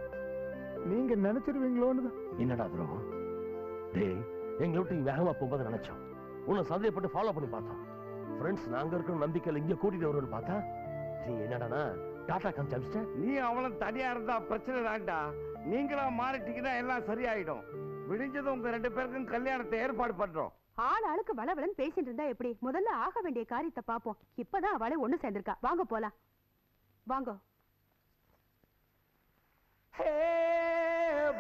நீங்க நினைச்சிருவீங்களோன்னு. என்னடா துரோகம்? டேய், எங்களை விட்டு நீ வேகமா போகும்போது நினைச்சோம், உன்னை சந்தேகப்பட்டு ஃபாலோ பண்ணி பார்த்தோம். ஃப்ரெண்ட்ஸ் நாங்க இருக்கிற நம்பிக்கையில இங்க கூட்டிட்டு வருவோம்னு பார்த்தா நீ என்னடானா டாடா காமிச்ச. நீ அவளும் தனியா இருந்தா பிரச்சனை தான்டா. நீங்களா மாறிட்டீங்கன்னா எல்லாம் சரியாயிடும். விடிஞ்சது உங்க 2 பேருக்கும் கல்யாணத்தை ஏற்பாடு பண்றோம். ஆள் ஆளுக்கு வளவளன்னு பேசிட்டு இருந்தா எப்படி? முதல்ல ஆக வேண்டிய காரியத்தை பாப்போம். இப்பதான் அவளே ஒண்ணு சேர்ந்திருக்கா. வாங்க போலாம். வாங்க.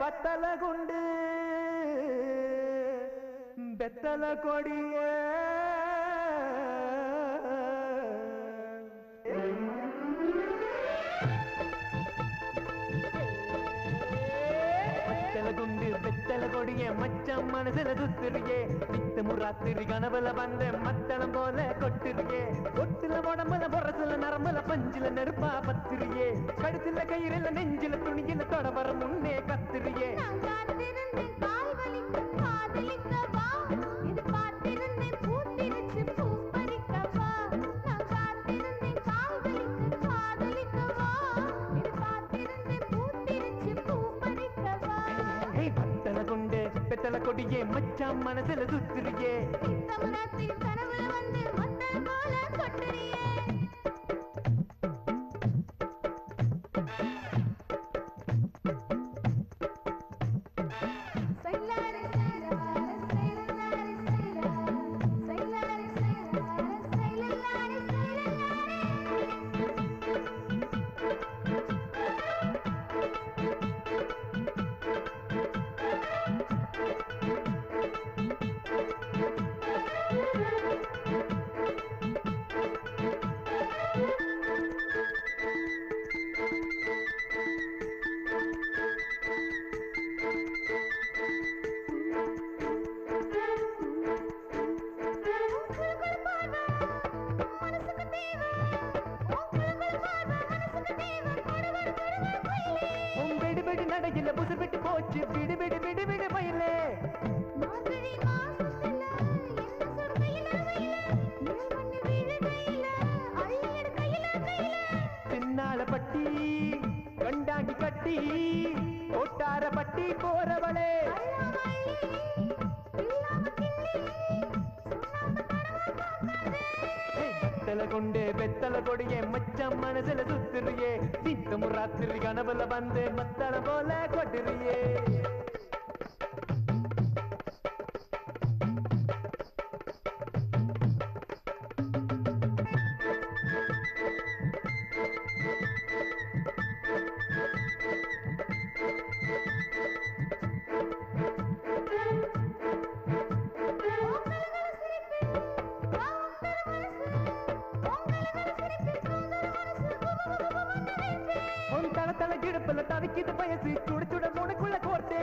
பத்தல குண்டு பெத்தல கொடிய குண்டு பெத்தல கொடிய மச்சம் மனசுல சுத்துறியே, நித்தமும் ராத்திரி கனவுல வந்த மத்தளம் போல கொட்டுறியே, கொட்டுல உடம்புல பொறசுல நரம்புல பஞ்சுல நெருப்பா பத்திரியே, கழுத்துல கயிறுல நெஞ்சில துணியில தொட வர முன்னே கத்திரியே. பெத்தல கொடியே மச்சான் மனசுல சுத்துறியே, கனவுல வந்து மத்தளம் போல கொட்டுறியே. ராத்திரி கனவுல வந்து மத்தளம் போல கொட்டுறியே. துடிக்குது வயசு சுட சுட மூணுக்குள்ள கோர்த்தே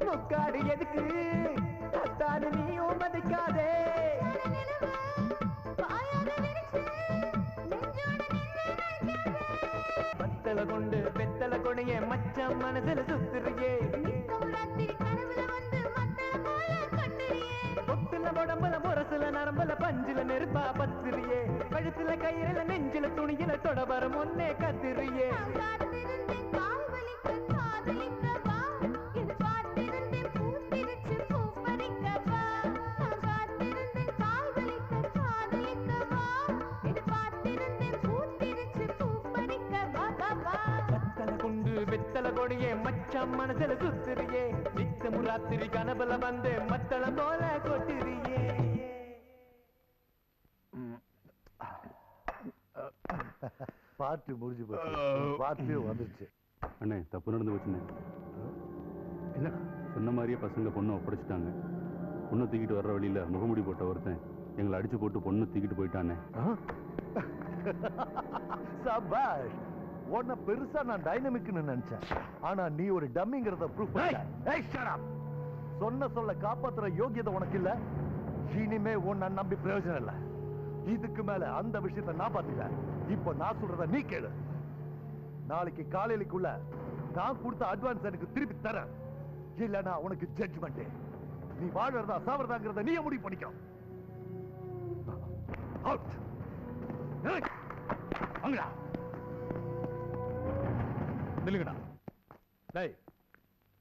முக்காடு எதுக்கு அத்தானு நீயும் மதிக்காதே மத்தள கொண்டு பெத்தள கொடைய மச்சம் மனசுல சுத்துறியே பொட்டுல உடம்புல முரசுல நரம்புல பஞ்சுல நெருப்பா பத்துறியே கழுத்துல கயிறுல நெஞ்சில துணியில தொட வரும் ஒன்னே கத்துறியே வெத்தல கொடியே மச்சம் மனசுல சுத்துறியே நித்தமும் ராத்திரி கனவுல வந்து மத்தளம் போல கொட்டுறியே பார்ட்டி முடிஞ்சு போச்சு பார்ட்டியும் வந்துருச்சு. அண்ணே தப்பு நடந்து போச்சுண்ணே. என்ன சொன்ன மாதிரியே பசங்க பொண்ணை ஒப்படைச்சிட்டாங்க. பொண்ணை தூக்கிட்டு வர்ற வழியில முகமுடி போட்ட ஒருத்தன் எங்களை அடிச்சு போட்டு பொண்ணை தூக்கிட்டு போயிட்டானே. சபாஷ், உன்னை பெருசா நான் டைனமிக்னு நினைச்சேன். ஆனா நீ ஒரு டம்மிங்கிறத ப்ரூஃப் பண்ண. சொன்ன சொல்ல காப்பாத்துற யோகியதை உனக்கு இல்ல. இனிமே உன்னை நம்பி பிரயோஜனம் இல்ல. இதுக்கு மேல அந்த விஷயத்தை நான் பாத்துக்கிறேன். இப்போ நான் சொல்றத நீ கேளு. நாளைக்கு காலையிலுக்குள்ள நான் கொடுத்த அட்வான்ஸ் எனக்கு திருப்பி தரேன். இல்லனா உனக்கு ஜட்ஜ்மெண்ட். நீ வாழ்றதா சாவறதாங்கிறத நீயே முடிவு பண்ணிக்கோ. அவுட். அங்கடா நில்லுங்கடா. டேய்,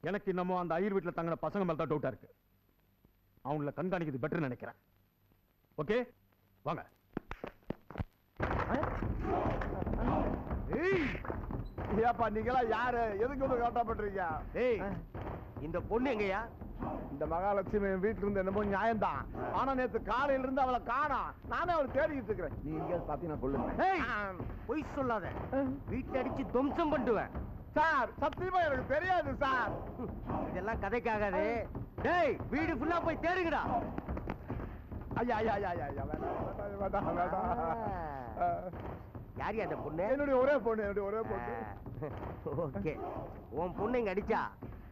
எனக்கு இன்னமும் அந்த ஐயர் வீட்டுல தங்கின பசங்க மேல தான் டவுட்டா இருக்கு. அவங்கள கண்காணிக்கிறது பெட்டர் நினைக்கிறேன். ஓகே, வாங்க. ஏப்பா நீங்களா யாரு? எதுக்கு வந்து கரெக்டா பண்றீங்க? ஏய், இந்த பொண்ணு எங்கயா? இந்த மகாலட்சுமி வீட்டுல இருந்து என்னமோ நியாயம்தான். ஆனா நேத்து காலையில இருந்து அவளை காணோம். நானே அவளை தேடிட்டு இருக்கிறேன். நீ எங்கேயாவது பாத்தீங்கன்னா சொல்லுங்க. பொய் சொல்லாத. வீட்டை அடிச்சு துவம்சம் பண்ணுவேன். சார், சத்தியமா எனக்கு தெரியாது சார். இதெல்லாம் கதைக்காகாது. டேய், வீடு ஃபுல்லா போய் தேடுங்கடா. ஐயா ஐயா ஐயா ஐயா, வேண்டாம் வேண்டாம் வேண்டாம். யாரு அந்த பொண்ணு? என்னுடைய ஒரே பொண்ணு, என்னுடைய ஒரே பொண்ணு. ஓகே, உன் பொண்ணு இங்க அடிச்சா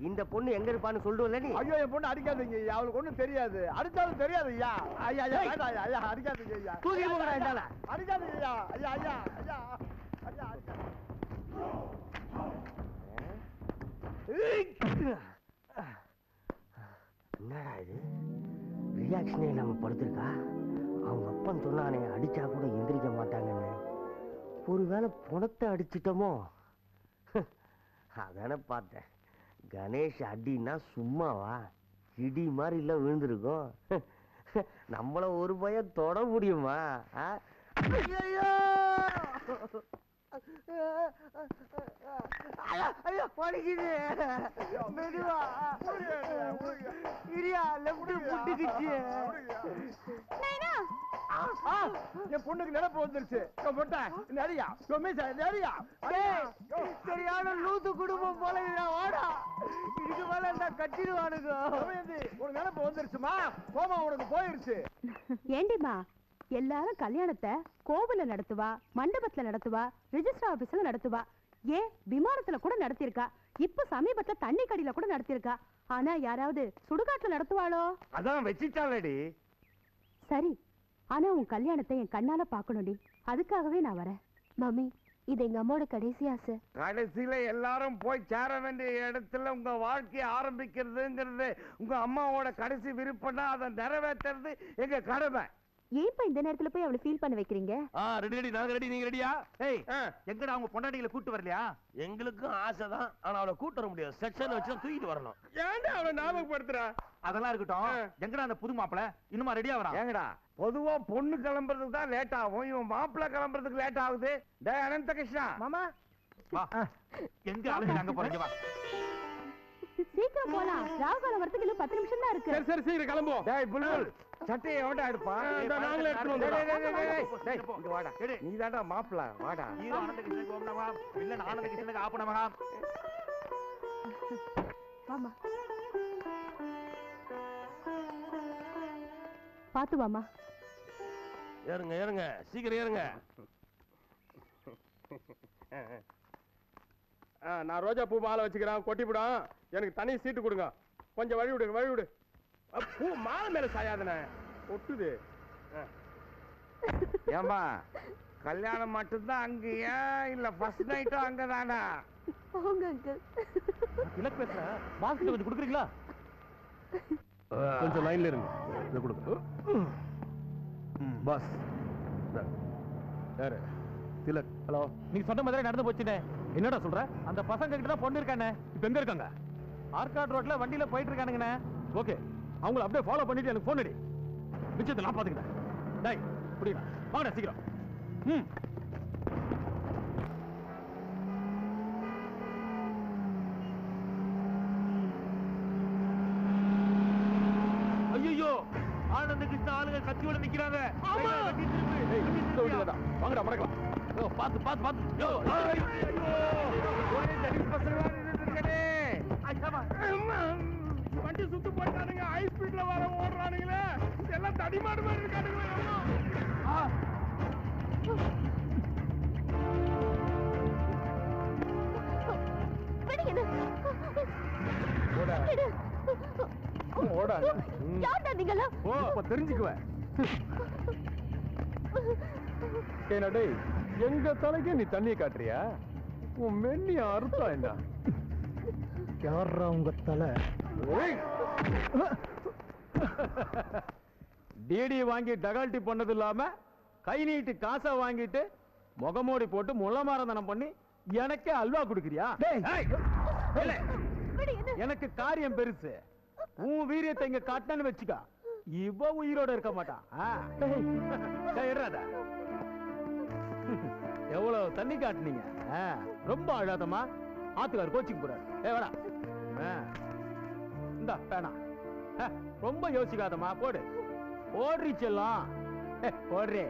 இந்த பொண்ணு எங்க இருப்பான்னு சொல்லுவல நீ? ஐயோ, என் பொண்ணு அடிக்காதீங்க ஐயா. அவளுக்கு ஒண்ணும் தெரியாது. அடிச்சாலும் தெரியாது ஐயா. ஐயா ஐயா வேண்டாம் ஐயா. ஐயா அடிக்காதீங்க ஐயா. தூக்கி போங்கடா இந்தால. அடிக்காதீங்க ஐயா. ஐயா ஐயா ஐயா ஐயா. என்னடா இது? ரியாக்ஷனே இல்லாம படுத்திருக்கா. அவங்க அப்பன் சொன்னானே அடிச்சா கூட எந்திரிக்க மாட்டாங்கன்னு. ஒருவேளை பணத்தை அடிச்சிட்டோமோ? அதானே பார்த்தேன். கணேஷ் அடின்னா சும்மாவா? இடி மாதிரி இல்ல விழுந்திருக்கும். நம்மள ஒரு பையன் தொட முடியுமா? ஐயோ ஐயோ படிக்குது. மெதுவா இரியா, லெஃப்ட் புட்டுக்குச்சு. என் பொண்ணுக்கு நினைப்பு வந்துருச்சு. நடியா நடியா. சரியான லூத்து குடும்பம் போல வாடா. இதுக்கு மேல என்ன கட்டிடுவானுங்க. உனக்கு நினைப்பு வந்துருச்சுமா? கோமா உனக்கு போயிருச்சு. ஏண்டிமா, எல்லாரும் கல்யாணத்தை கோவில நடத்துவா, மண்டபத்துல நடத்துவா, ரிஜிஸ்டர் ஆபீஸ்ல நடத்துவா, ஏன் விமானத்துல கூட நடத்திருக்கா. இப்ப சமீபத்துல தண்ணி கடியில கூட நடத்திருக்கா. ஆனா யாராவது சுடுகாட்டுல நடத்துவாளோ? அதான் வச்சிட்டாளடி. சரி, ஆனா உன் கல்யாணத்தை என் கண்ணால பாக்கணும்டி. அதுக்காகவே நான் வரேன். மம்மி, இது எங்க அம்மாவோட கடைசி ஆசை. கடைசியில எல்லாரும் போய் சேர வேண்டிய இடத்துல உங்க வாழ்க்கையை ஆரம்பிக்கிறதுங்கிறது உங்க அம்மாவோட கடைசி விருப்பம்னா அதை நிறைவேற்றுறது எங்க கடமை. ஏன்பா இந்த நேரத்துல போய் அவளை ஃபீல் பண்ண வைக்கிறீங்க? ரெடி ரெடி, நாங்க ரெடி, நீங்க ரெடியா? ஏய், எங்கடா அவங்க பொண்டாட்டிகளை கூட்டு வரலையா? எங்களுக்கும் ஆசைதான், ஆனா அவளை கூட்டு வர முடியாது. செக்ஷன் வச்சு தான் தூக்கிட்டு வரணும். ஏன்டா அவளை ஞாபகப்படுத்துற? அதெல்லாம் இருக்கட்டும். எங்கடா அந்த புது மாப்பிள இன்னுமா ரெடியா வரான்? ஏங்கடா, பொதுவா பொண்ணு கிளம்புறதுக்கு தான் லேட் ஆகும். இவன் மாப்பிள்ள கிளம்புறதுக்கு லேட் ஆகுது. டேய் அனந்த கிருஷ்ணா மாமா, வா. எங்க அழகு அங்க போறீங்க? வா, சீக்கிரம் போலாம். ராகுகாலம் வரதுக்கு இன்னும் 10 நிமிஷம் தான் இருக்கு. சரி சரி, சீக்கிரம் கிளம்புவோம். டேய் புல்புல், சட்டையை எவன்டா எடுப்பா? நாங்களே எடுத்துட்டு வந்துடுறோம். டேய் இங்க வாடா. நீ தான்டா மாப்பிள்ள, வாடா. ஹீரோ ஆனந்த கிருஷ்ணனுக்கு ஓம் நமஹ, வில்லன் ஆனந்த கிருஷ்ணனுக்கு ஆப் நமஹ. ஆமா. பாத்து வாமா. ஏறுங்க ஏறுங்க, சீக்கிரம் ஏறுங்க. நான் ரோஜா பூ மாலை வச்சுக்கிறேன், கொட்டிவிடும். எனக்கு தனி சீட்டு கொடுங்க. கொஞ்சம் வழி விடுங்க, வழி விடு. பூ மாலை மேல சாயாதனே, ஒட்டுது. ஏமா கல்யாணம் மட்டும்தான் அங்கேயா இல்ல ஃபர்ஸ்ட் நைட்டும் அங்கதானா? போங்க அங்கிள். இலக்கு பேசுற பாஸ் கிட்ட கொஞ்சம் கொடுக்குறீங்களா? கொஞ்சம் லைன்ல இருங்க, இதை கொடுங்க. பாஸ் யாரு? திலக். ஹலோ, நீ சொன்ன மாதிரி நடந்து போச்சுனே. என்னடா சொல்ற? அந்த பசங்க கிட்ட தான் பொண்ணு இருக்கானே. இப்போ எங்க இருக்காங்க? ஆர்காட் ரோட்ல வண்டியில போயிட்டு இருக்கானுங்கண்ணே. ஓகே, அவங்கள அப்படியே ஃபாலோ பண்ணிட்டு எனக்கு ஃபோன் அடி. மிச்சத்தை நான் பாத்துக்கிறேன். டேய் புரியுதா? வாங்கடா சீக்கிரம். ஐயோ, ஆனந்த கிருஷ்ண ஆளுங்க கத்தியோட நிக்கிறாங்க. வாங்கடா மடக்கலாம். பாத்து பாத்து பாத்து. வண்டி சுத்து போட்டானுங்க, ஹை ஸ்பீட்ல வர ஓடுறானுங்களே. எல்லாம் தடிமாடு மாதிரி இருக்கானுங்களே. தெரிஞ்சுக்குவேன். என்னடே, எங்க தலைக்கு நீ தண்ணியை காட்டுறியா? உன் மென்னிய அறுத்தா என்ன? யாரா உங்க தலை? டிடி வாங்கி டகால்ட்டி பண்ணது இல்லாம கை நீட்டு காசை வாங்கிட்டு முகமூடி போட்டு முள்ளமாரதனம் பண்ணி எனக்கே அல்வா கொடுக்குறியா? எனக்கு காரியம் பெருசு. உன் வீரியத்தை இங்க காட்டினு வச்சுக்கா, இவ உயிரோட இருக்க மாட்டான். எவ்வளவு தண்ணி காட்டுனீங்க. ரொம்ப அழாதமா. ஆத்துக்கார் கோச்சிங் போறாரு. வேடா இந்த வேணா, ரொம்ப யோசிக்காதமா. போடு ஓடுறி செல்லாம், ஓடுறே.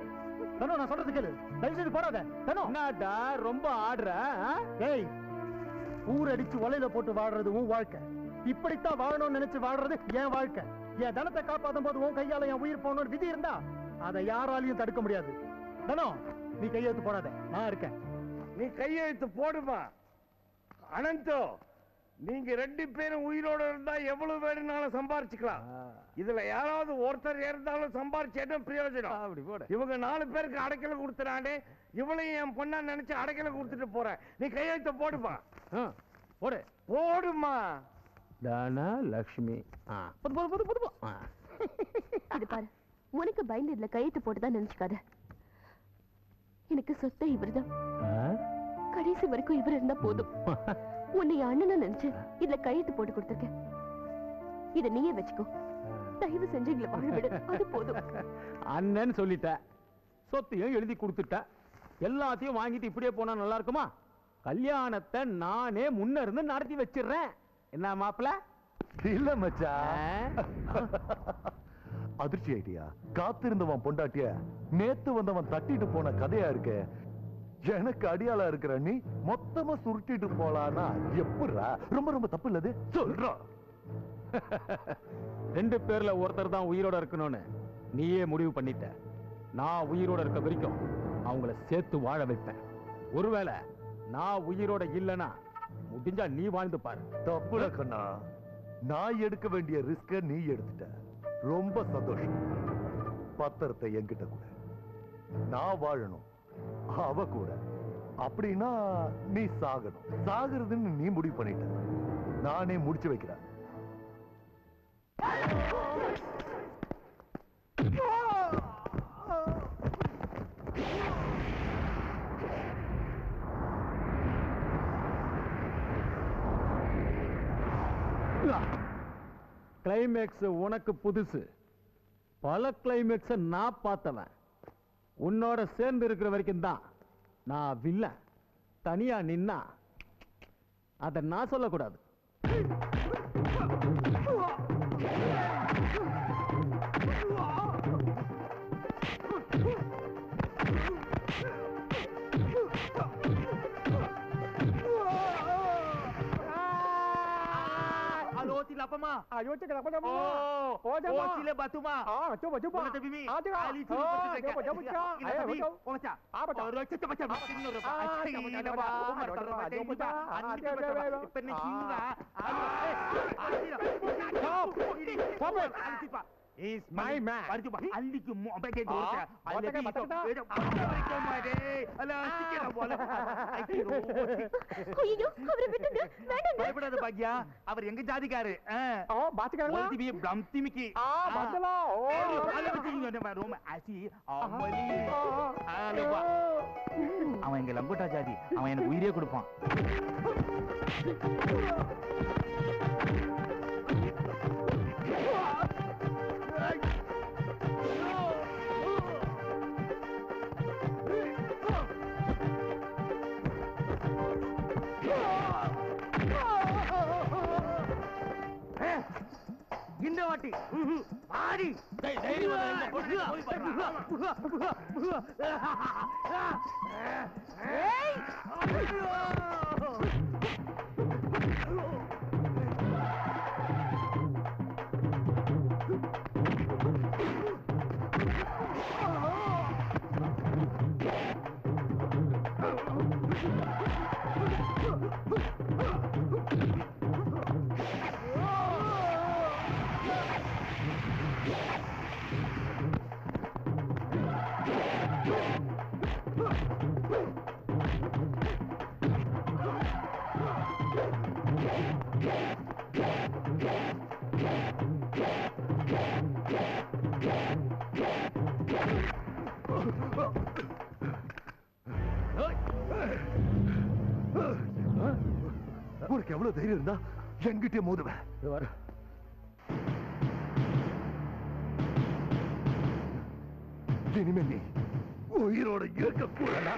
தனோ, நான் சொல்றது கேளு. தயவு செய்து போடாத. தனோ, என்னடா ரொம்ப ஆடுற? ஏய், ஊர் அடிச்சு ஒலையில போட்டு வாழ்றது உன் வாழ்க்கை. இப்படித்தான் வாழணும்னு நினைச்சு வாழ்றது என் வாழ்க்கை. என் தனத்தை காப்பாத்தும் போது உன் கையால என் உயிர் போகணும்னு விதி இருந்தா அதை யாராலையும் தடுக்க முடியாது. தனோ, நீ கையெழுத்து போடாத, நான் இருக்கேன். நீ கையெழுத்து போடுமா? அனந்தோ, நீங்க 2 பேரும் உயிரோட இருந்தா எவ்வளவு வேணும்னாலும் சம்பாரிச்சுக்கலாம். இதுல யாராவது ஒருத்தர் இருந்தாலும் சம்பாரிச்சு என்ன பிரயோஜனம்? அப்படி போடு. இவங்க 4 பேருக்கு அடைக்கல கொடுத்துறானே, இவளையும் என் பொண்ணா நினைச்சு அடைக்கல கொடுத்துட்டு போறேன். நீ கையெழுத்த போடுமா? போடு போடுமா? தானா லட்சுமி. இது பாரு, உனக்கு பயந்து இதுல கையெழுத்து போட்டுதான் நினைச்சுக்காத. எனக்கு சொத்தை இவர்தான். கடைசி வரைக்கும் இவர் இருந்தா போதும். உன்னை அண்ணனா நினைச்சு இதுல கையெழுத்து போட்டு கொடுத்திருக்கேன். இத நீயே வச்சுக்கோ. தயவு செஞ்சு எங்களை வாழ விடு, அது போதும். அண்ணன் சொல்லிட்ட, சொத்தையும் எழுதி கொடுத்துட்ட, எல்லாத்தையும் வாங்கிட்டு இப்படியே போனா நல்லா இருக்குமா? கல்யாணத்தை நானே முன்ன இருந்து நடத்தி வச்சிடுறேன். என்ன மாப்பிள்ள? இல்ல மச்சான், அதிர்ச்சி ஐடியா. காத்திருந்தவன் பொண்டாட்டிய நேத்து வந்தவன் தட்டிட்டு போன கதையா இருக்கு. எனக்கு அடியாளா இருக்கிற நீ மொத்தமா சுருட்டிட்டு போலானா எப்படா? ரொம்ப ரொம்ப தப்பு இல்லது சொல்றோம். 2 பேர்ல ஒருத்தர் தான் உயிரோட இருக்கணும்னு நீயே முடிவு பண்ணிட்ட. நான் உயிரோட இருக்க வரைக்கும் அவங்கள சேர்த்து வாழ வைப்பேன். ஒருவேளை நான் உயிரோட இல்லனா முடிஞ்சா நீ வாழ்ந்து பாரு. தப்புல கண்ணா, நான் எடுக்க வேண்டிய ரிஸ்க நீ எடுத்துட்ட. ரொம்ப சந்தோஷம். பத்திரத்தை என்கிட்ட கூட. நான் வாழணும், அவ கூட. அப்படின்னா நீ சாகணும். சாகுறதுன்னு நீ முடிவு பண்ணிட்ட. நானே முடிச்சு வைக்கிறேன். கிளைமேக்ஸ் உனக்கு புதுசு. பல கிளைமேக்ஸ் நான் பார்த்தவன். உன்னோட சேர்ந்து இருக்கிற வரைக்கும் தான் நான் வில்லன். தனியா நின்னா அத நான் சொல்லக்கூடாது. Oh, jangan. Oh, sila batu mak. Coba. Bimi. Jangan. Ali sini Coba. Oh, macam. Oh, macam macam. Ini dah bah. Ini dah bah. Umar taruh macam ini bah. Ani dah pernah singa. Stop. Ali pak. Is my man. Mari cuba. Ali ke mu ambil dia dorong. Ali itu. Mereka made. Alah sikit dah boleh. ஐயோ அவரை விட்டுடு வேண்டாம் பயப்படாத பாக்யா அவர் எங்க ஜாதிக்காரு பாத்துக்காரங்களா ஒருத்தி பிளம்திமிக்கி பாத்தலா அல வச்சிங்க ரோம ஆசி அமலி அலவா அவன் எங்க லங்கோட்டா ஜாதி அவன் எனக்கு உயிரே கொடுப்பான் இந்த வாட்டி ஆடி தைரியமா போய் பாருடா ஏய் உனக்கு எவ்வளவு தைரியம் இருந்தா என்கிட்டே மோதுவேன் இனிமே நீ உயிரோட இருக்க கூடா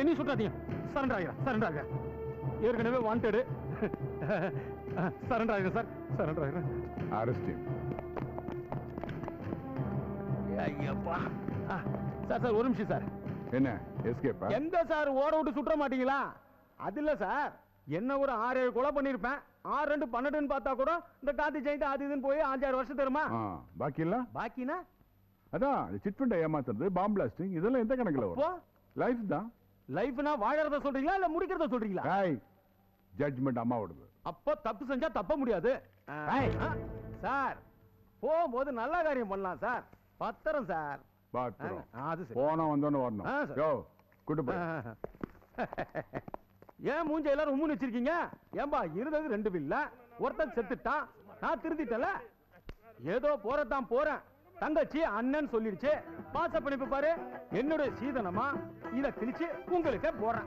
என்ன சுட்டாதீங்க சரண்டர் ஆகிற ஏற்கனவே வாண்டடு சரண்டர் ஆகிற சரண்டர் ஆகிற அரெஸ்ட் ஐயப்பா சார் ஒரு நிமிஷம் சார் என்ன எஸ்கேப்பா எந்த சார் ஓட விட்டு சுற்ற மாட்டீங்களா அது இல்ல சார் என்ன ஒரு 6-7 கொலை பண்ணிருப்பேன் 6-2 12 பார்த்தா கூட இந்த காந்தி ஜெயந்தி அது இதுன்னு போய் 5-6 வருஷம் தருமா பாக்கி இல்ல பாக்கினா அதான் சிட் ஃபண்ட் ஏமாத்துறது பாம் பிளாஸ்டிங் இதெல்லாம் எந்த கணக்குல வரும் லைஃப் தான் லைஃப்னா வாழறத சொல்றீங்களா இல்ல முடிக்கிறத சொல்றீங்களா ஜட்ஜ்மெண்ட் அம்மாவோடது அப்ப தப்பு செஞ்சா தப்ப முடியாது சார் போகும்போது நல்ல காரியம் பண்ணலாம் சார் பத்திரம் சார் போனா வந்தோன்னு வரணும் கூட்டு போய் ஏன் மூஞ்ச எல்லாரும் உம்முன்னு வச்சிருக்கீங்க ஏன்பா இருந்தது 2 பில்ல ஒருத்தன் செத்துட்டான் நான் திருந்திட்டல ஏதோ போறேன் தங்கச்சி அண்ணன் சொல்லிடுச்சு பாச பண்ணிப்பு பாரு என்னுடைய சீதனமா இத கிழிச்சு உங்களுக்கு போறேன்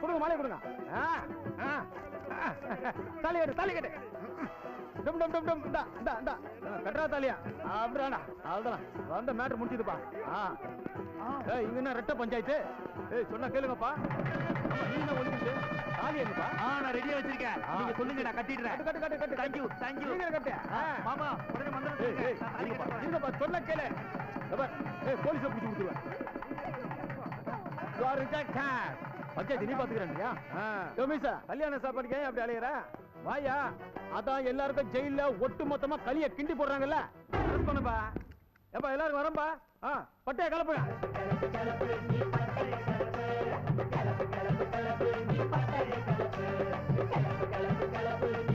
கொடுங்க மாலை கொடுங்க தலையெடு கட்டுறா தாலியா அப்படின்னா அவ்வளவுதான் வந்த மேட்டர் முடிச்சுதுப்பா இங்க என்ன ரெட்ட பஞ்சாயத்து சொன்னா கேளுங்கப்பா நீங்க ஒழுங்கு தாலி எங்கப்பா நான் ரெடியா வச்சிருக்கேன் நீங்க சொல்லுங்க நான் கட்டிடுறேன் கட்டு தேங்க் யூ நீங்க கட்டு மாமா உடனே மந்திரம் நீங்கப்பா சொன்ன கேளு போலீஸை பிடிச்சு கொடுத்துருவேன் பஞ்சாயத்து நீ பாத்துக்கிறேன் கல்யாண சாப்பாடுக்கு ஏன் அப்படி அலையிற வாயா அதான் எல்லாருக்கும் ஜெயில ஒட்டு மொத்தமா களிய கிண்டி போடுறாங்கல்ல பண்ணுப்பா எப்ப எல்லாரும் வரம்பா பட்டைய கலப்புங்க